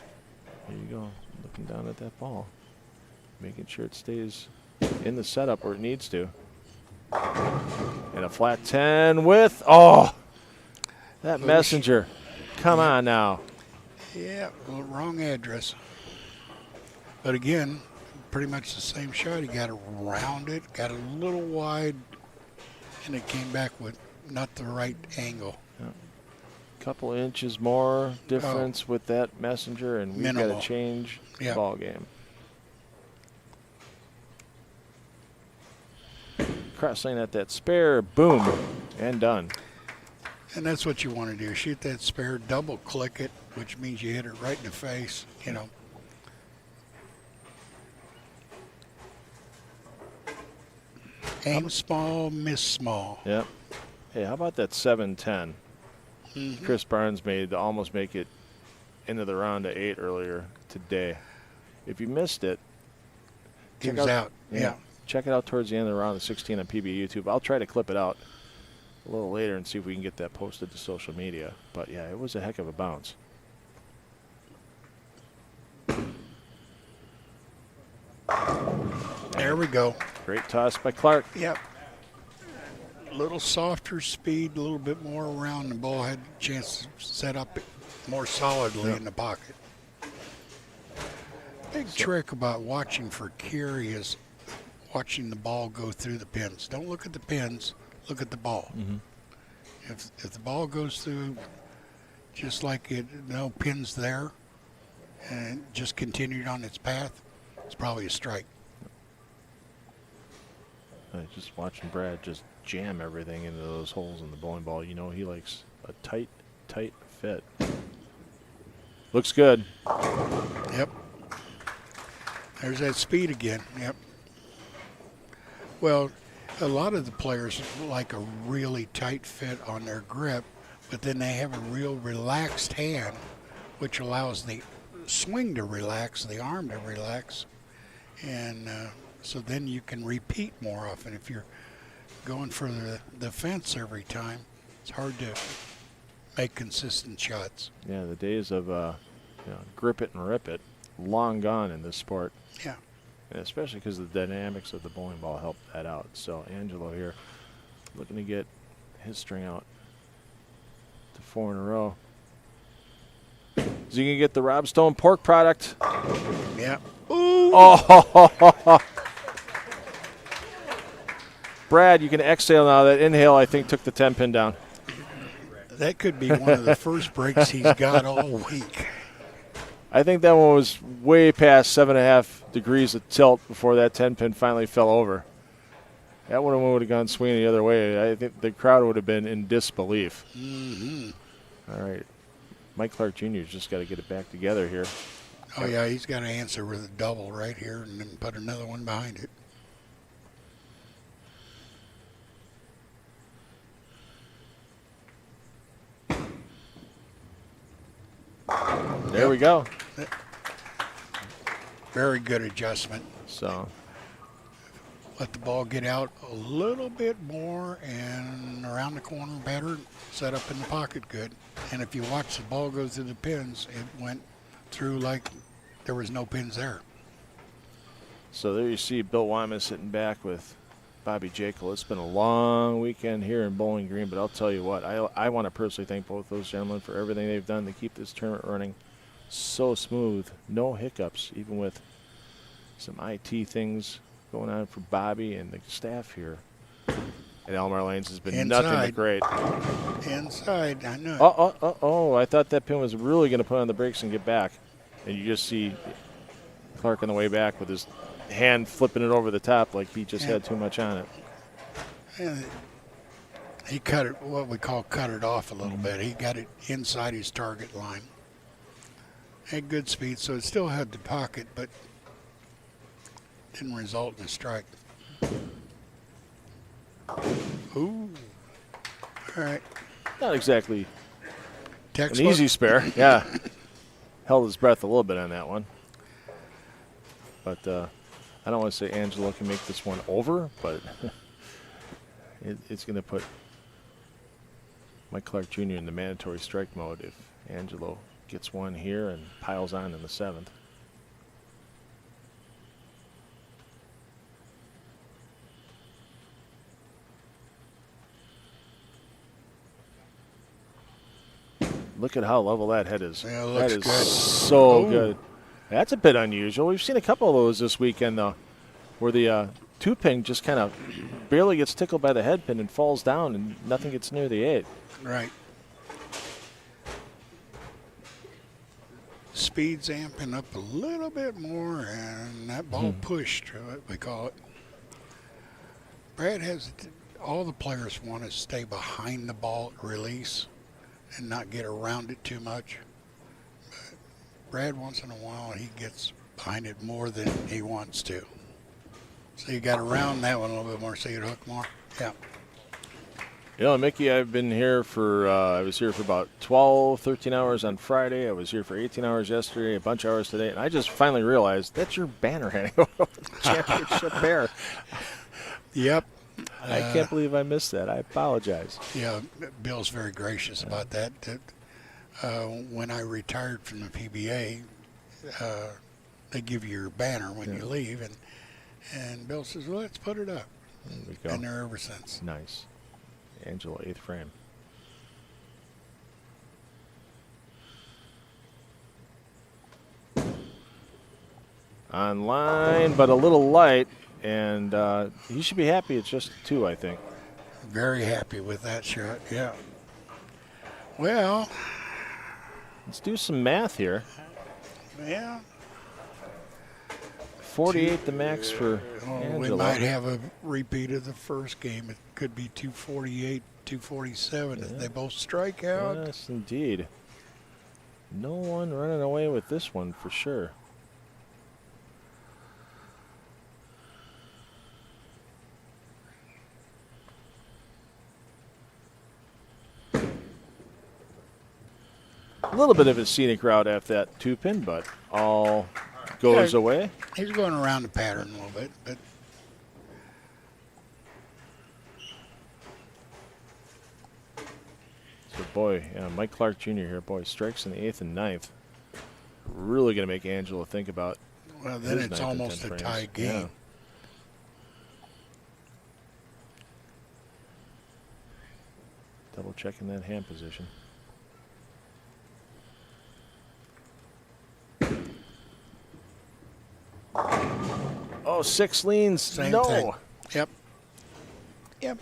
There you go. Looking down at that ball. Making sure it stays in the setup where it needs to. And a flat 10 with, oh, that messenger. Come on now. Yeah, well, wrong address. But again, pretty much the same shot. He got around it, got a little wide, and it came back with not the right angle. Couple inches more difference with that messenger, and we've got to change the ball game. Cross-lane at that spare, boom, and done. And that's what you want to do. Shoot that spare, double click it, which means you hit it right in the face, you know. Aim small, miss small. Yep. Hey, how about that 7-10? Chris Barnes made to almost make it into the round of 8 earlier today. If you missed it, he was out. Yeah. Check it out towards the end of the round of 16 on PBA YouTube. I'll try to clip it out a little later and see if we can get that posted to social media. But yeah, it was a heck of a bounce. There we go. Great toss by Clark. Yep. A little softer speed, a little bit more around. The ball had a chance to set up more solidly in the pocket. Big trick about watching for carry is watching the ball go through the pins. Don't look at the pins, look at the ball. If the ball goes through just like it, no pins there, and just continued on its path, it's probably a strike. Just watching Brad just jam everything into those holes in the bowling ball. You know he likes a tight fit. Looks good. Yep. There's that speed again. Yep. Well, a lot of the players like a really tight fit on their grip, but then they have a real relaxed hand, which allows the swing to relax, the arm to relax, and so then you can repeat more often. If you're going for the fence every time, it's hard to make consistent shots. Yeah, the days of grip it and rip it, long gone in this sport. Yeah. And especially because the dynamics of the bowling ball help that out. So Angelo here looking to get his string out to 4 in a row. Is he going to get the Rob Stone pork product? Yeah. Ooh. Oh. Brad, you can exhale now. That inhale, I think, took the 10-pin down. That could be one of the first breaks he's got all week. I think that one was way past 7.5 degrees of tilt before that 10-pin finally fell over. That one would have gone swinging the other way. I think the crowd would have been in disbelief. All right. Mike Clark Jr.'s just got to get it back together here. Oh, yeah, he's got to answer with a double right here and then put another one behind it. There we go. Very good adjustment. So let the ball get out a little bit more and around the corner better, set up in the pocket good. And if you watch the ball go through the pins, it went through like there was no pins there. So there you see Bill Wyman sitting back with Bobby Jekyll. It's been a long weekend here in Bowling Green, but I'll tell you what, I want to personally thank both those gentlemen for everything they've done to keep this tournament running so smooth. No hiccups, even with some IT things going on for Bobby and the staff here at Elmar Lanes has been nothing but great. Inside, I know. Oh, I thought that pin was really going to put on the brakes and get back. And you just see Clark on the way back with his hand flipping it over the top like he just had too much on it. And he cut it, what we call cut it off a little bit. He got it inside his target line. Had good speed, so it still had the pocket, but didn't result in a strike. Ooh. All right. Not exactly Textbook. an easy spare. Yeah. Held his breath a little bit on that one. But I don't want to say Angelo can make this one over, but it's going to put Mike Clark Jr. in the mandatory strike mode if Angelo Gets one here and piles on in the 7th. Look at how level that head is. Yeah, it that looks is good. so Ooh. good. That's a bit unusual. We've seen a couple of those this weekend, though, where the 2-pin just kind of barely gets tickled by the head pin and falls down and nothing gets near the 8. Right. Speed's amping up a little bit more, and that ball pushed, we call it. Brad has, all the players want to stay behind the ball at release and not get around it too much. But Brad, once in a while, he gets behind it more than he wants to. So you got around that one a little bit more so you'd hook more. Yeah. You know, Mickey, I've been here for, I was here for about 12, 13 hours on Friday. I was here for 18 hours yesterday, a bunch of hours today. And I just finally realized that's your banner hanging over the championship pair. Yep. I can't believe I missed that. I apologize. Yeah, Bill's very gracious about that. When I retired from the PBA, they give you your banner when you leave. And Bill says, well, let's put it up. There we go. Been there ever since. Nice. Angela, 8th frame. On line, but a little light, and he should be happy. It's just 2, I think. Very happy with that shot, yeah. Well, let's do some math here. Yeah. 48 the max for Angela. We might have a repeat of the first game. It could be 248, 247 if they both strike out. Yes, indeed. No one running away with this one for sure. A little bit of a scenic route after that 2-pin, but all goes away. He's going around the pattern a little bit, but so boy, Mike Clark Jr. here, boy, strikes in the 8th and 9th. Really going to make Angela think about. Well, then his it's 9th and almost 10th a frames. tie game. Yeah. Double checking that hand position. Oh, 6 leans. Same no. thing. Yep. Yep.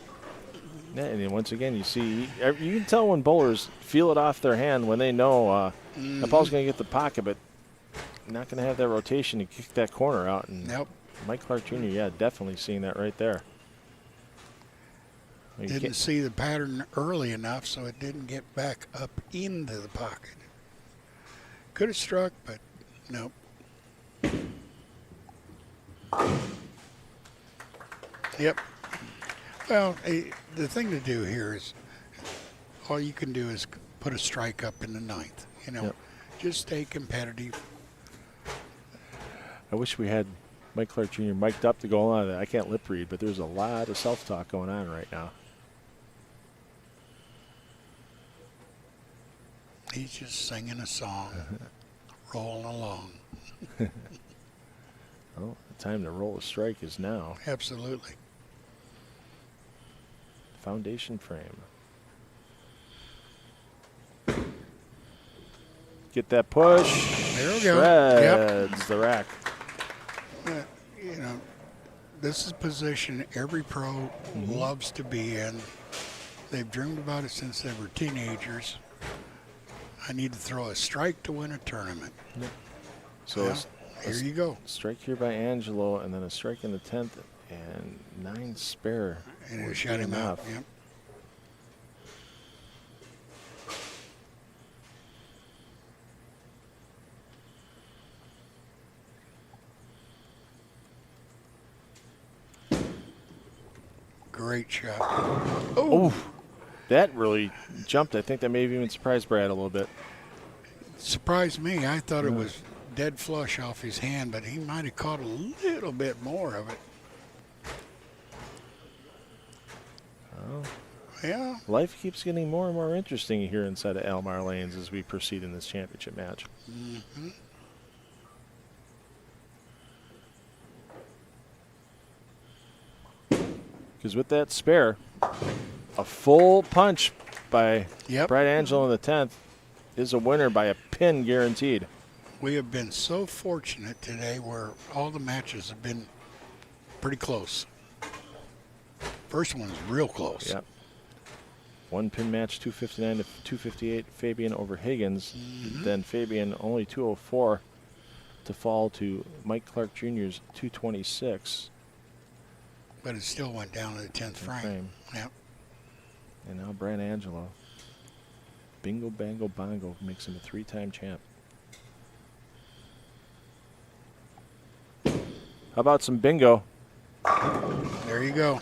Yeah, and then once again, you see, you can tell when bowlers feel it off their hand when they know the ball's going to get the pocket, but not going to have that rotation to kick that corner out. And Nope. Mike Clark Jr., yeah, definitely seeing that right there. You Didn't can't- see the pattern early enough, so it didn't get back up into the pocket. Could have struck, but nope. Yep. Well, the thing to do here is all you can do is put a strike up in the 9th. You know, Yep. just stay competitive. I wish we had Mike Clark Jr. mic'd up to go on that. I can't lip read, but there's a lot of self-talk going on right now. He's just singing a song, rolling along. Well, the time to roll a strike is now. Absolutely. Foundation frame. Get that push. There we go. Yep. Shreds the rack. You know, this is a position every pro loves to be in. They've dreamed about it since they were teenagers. I need to throw a strike to win a tournament. Yep. So Well, here you go. strike here by Angelo, and then a strike in the 10th, and 9 spare. And it would shut be him out. enough. Yep. Great shot. Oh, that really jumped. I think that may have even surprised Brad a little bit. Surprised me. I thought it was dead flush off his hand, but he might have caught a little bit more of it. Oh, Yeah. Life keeps getting more and more interesting here inside of Almar Lanes as we proceed in this championship match. Mm-hmm. Because with that spare, a full punch by Yep. Brad Angelo in the 10th is a winner by a pin guaranteed. We have been so fortunate today where all the matches have been pretty close. First one's real close. Yep. One pin match, 259 to 258, Fabian over Higgins. Then Fabian only 204 to fall to Mike Clark Jr.'s 226. But it still went down to the 10th frame. Yep. And now Brad Angelo. Bingo, bango, bongo makes him a 3-time champ. How about some bingo? There you go.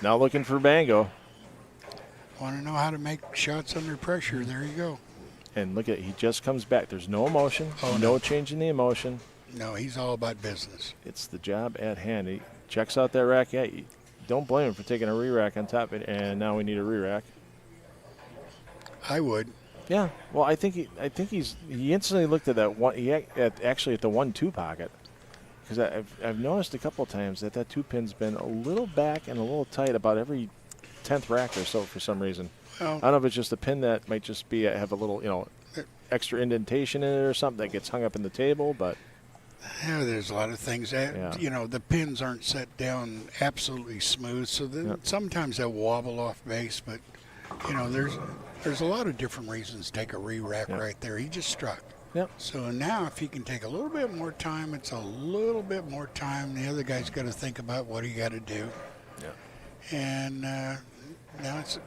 Now looking for bango. Want to know how to make shots under pressure? There you go. And look at it, he just comes back. There's no emotion, no change in the emotion. No, he's all about business. It's the job at hand. He checks out that rack. Yeah, don't blame him for taking a re-rack on top of it, and now we need a re-rack. I would. Yeah, well, I think he instantly looked at that one. Actually at the 1-2 pocket, because I've noticed a couple of times that 2-pin's been a little back and a little tight about every 10th rack or so for some reason. Well, I don't know if it's just a pin that might just be have a little extra indentation in it or something that gets hung up in the table, but. Yeah, there's a lot of things that, the pins aren't set down absolutely smooth, so sometimes they'll wobble off base, but, there's a lot of different reasons to take a re-rack right there. He just struck. Yep. So now if he can take a little bit more time, it's a little bit more time. The other guy's got to think about what he got to do. Yeah. And now it's a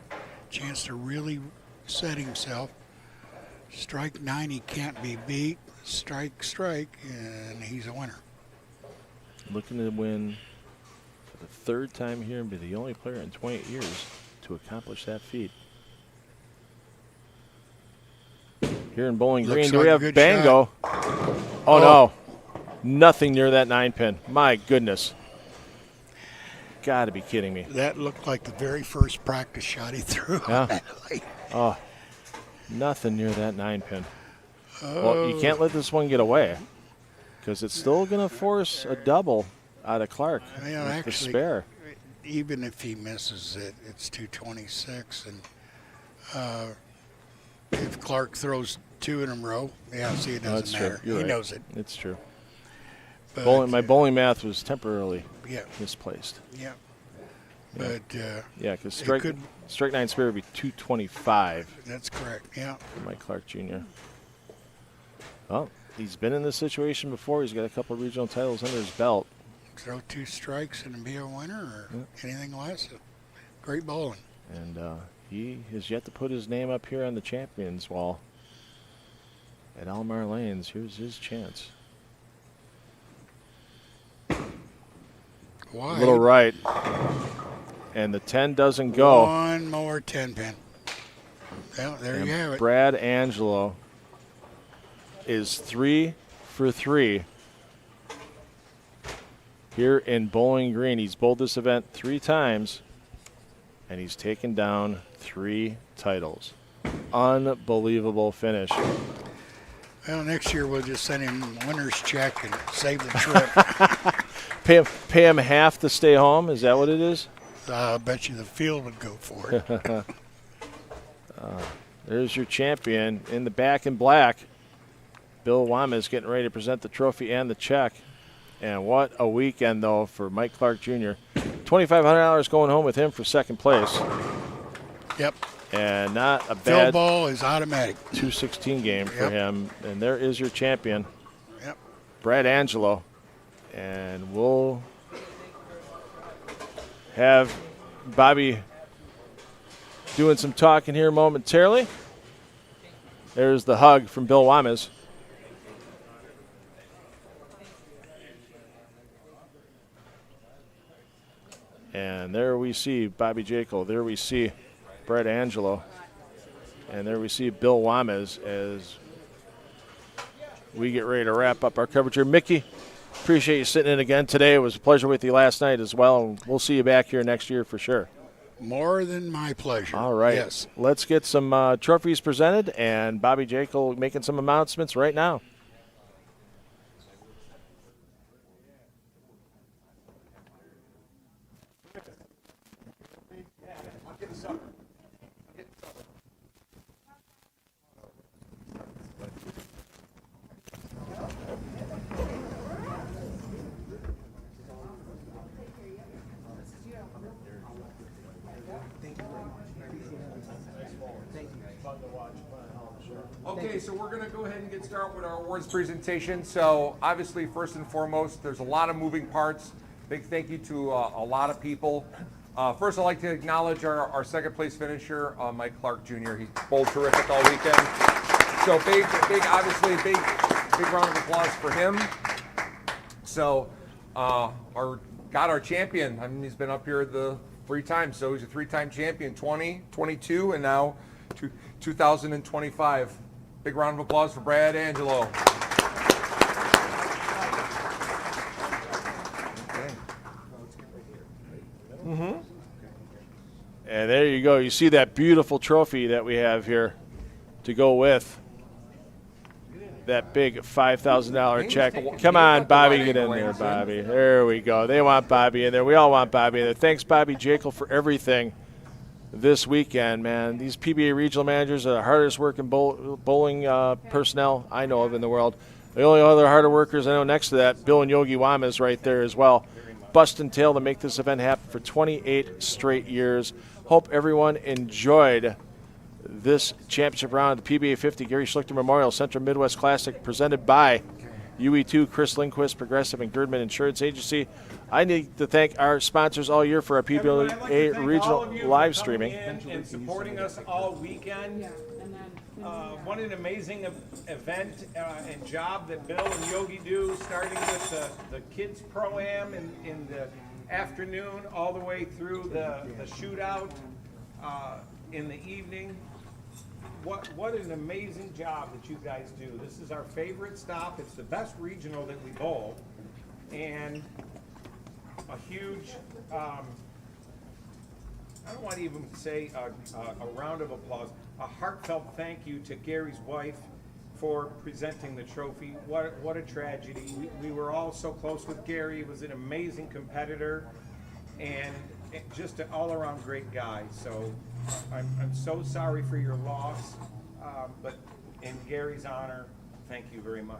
chance to really set himself. Strike 9, he can't be beat. Strike, and he's a winner. Looking to win for the 3rd time here and be the only player in 28 years to accomplish that feat. Here in Bowling Green, do we have bango? Oh, no. Nothing near that 9-pin. My goodness. Got to be kidding me. That looked like the very first practice shot he threw. Yeah. Oh, nothing near that 9-pin. Well, you can't let this one get away because it's still going to force a double out of Clark with actually, the spare. Even if he misses it, it's 226. And if Clark throws 2 in a row, see, it doesn't matter. He knows it. It's true. But, my bowling math was temporarily misplaced. Yeah. But because strike 9 spare would be 225. That's correct. Yeah. For Mike Clark Jr. Well, he's been in this situation before. He's got a couple of regional titles under his belt. Throw 2 strikes and be a winner, or anything less. Great bowling. And he has yet to put his name up here on the champions wall at Almar Lanes. Here's his chance. Wide. A little right. And the 10 doesn't go. One more 10-pin. Well, there you have it. Brad Angelo is 3 for 3 here in Bowling Green. He's bowled this event 3 times, and he's taken down 3 titles. Unbelievable finish. Well, next year we'll just send him a winner's check and save the trip. pay him half to stay home? Is that what it is? I bet you the field would go for it. There's your champion in the back in black. Bill Wamas getting ready to present the trophy and the check. And what a weekend, though, for Mike Clark Jr. $2,500 going home with him for 2nd place. Yep. And not a Phil bad ball is automatic. 216 game for him. And there is your champion, Yep. Brad Angelo. And we'll have Bobby doing some talking here momentarily. There's the hug from Bill Wamas. And there we see Bobby Jekyll. There we see Brett Angelo. And there we see Bill Wamas as we get ready to wrap up our coverage here. Mickey, Appreciate you sitting in again today. It was a pleasure with you last night as well, and we'll see you back here next year for sure. More than my pleasure. All right. Yes. Let's get some trophies presented, and Bobby Jekyll making some announcements right now. Okay, so we're going to go ahead and get started with our awards presentation. So obviously, first and foremost, there's a lot of moving parts. Big thank you to a lot of people. First, I'd like to acknowledge our second place finisher, Mike Clark Jr. He bowled terrific all weekend. So obviously, big round of applause for him. So our champion, I mean, he's been up here the 3 times, so he's a 3-time champion, 20, 22, and now 2025. Big round of applause for Brad Angelo. And there you go. You see that beautiful trophy that we have here to go with that big $5,000 check. Come on, Bobby, get in there, Bobby. There we go. They want Bobby in there. We all want Bobby in there. Thanks, Bobby Jekyll, for everything this weekend, man. These PBA regional managers are the hardest working bowling personnel I know of in the world. The only other harder workers I know next to that, Bill and Yogi Wama is right there as well. Busting tail to make this event happen for 28 straight years. Hope everyone enjoyed this championship round of the PBA50 Gary Schluchter Memorial Central Midwest Classic presented by UE2 Chris Lindquist, Progressive, and Gerdeman Insurance Agency. I need to thank our sponsors all year for our PBA regional live streaming. And supporting us all weekend. What an amazing event and job that Bill and Yogi do, starting with the kids pro-am in the afternoon all the way through the shootout in the evening. What an amazing job that you guys do. This is our favorite stop. It's the best regional that we bowl. And a huge, I don't want to even say a round of applause, a heartfelt thank you to Gary's wife for presenting the trophy. What a tragedy. We were all so close with Gary. He was an amazing competitor and just an all-around great guy. So I'm so sorry for your loss, but in Gary's honor, thank you very much.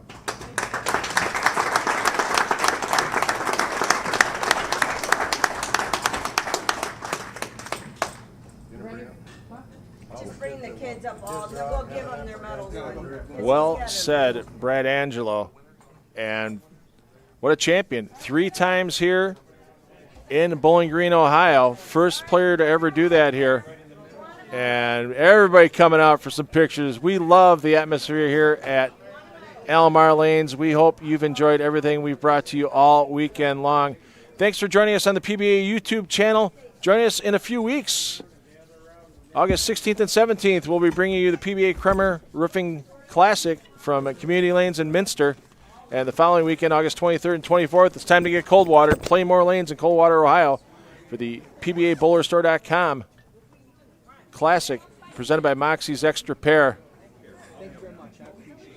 Just bring the kids up all, we'll give them their medals. Well said, Brad Angelo. And what a champion. 3 times here in Bowling Green, Ohio. First player to ever do that here. And everybody coming out for some pictures. We love the atmosphere here at Alomar Lanes. We hope you've enjoyed everything we've brought to you all weekend long. Thanks for joining us on the PBA YouTube channel. Join us in a few weeks. August 16th and 17th, we'll be bringing you the PBA Kremer Roofing Classic from Community Lanes in Minster. And the following weekend, August 23rd and 24th, it's time to get Coldwater. Playmore Lanes in Coldwater, Ohio for the PBABowlerStore.com Classic presented by Moxie's Extra Pair.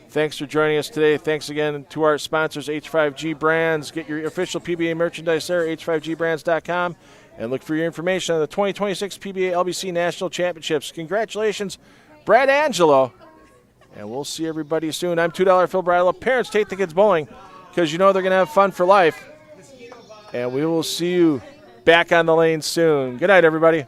Thanks for joining us today. Thanks again to our sponsors, H5G Brands. Get your official PBA merchandise there, h5gbrands.com. And look for your information on the 2026 PBA LBC National Championships. Congratulations, Brad Angelo. And we'll see everybody soon. I'm $2 Phil Bridle. Parents, take the kids bowling because you know they're going to have fun for life. And we will see you back on the lane soon. Good night, everybody.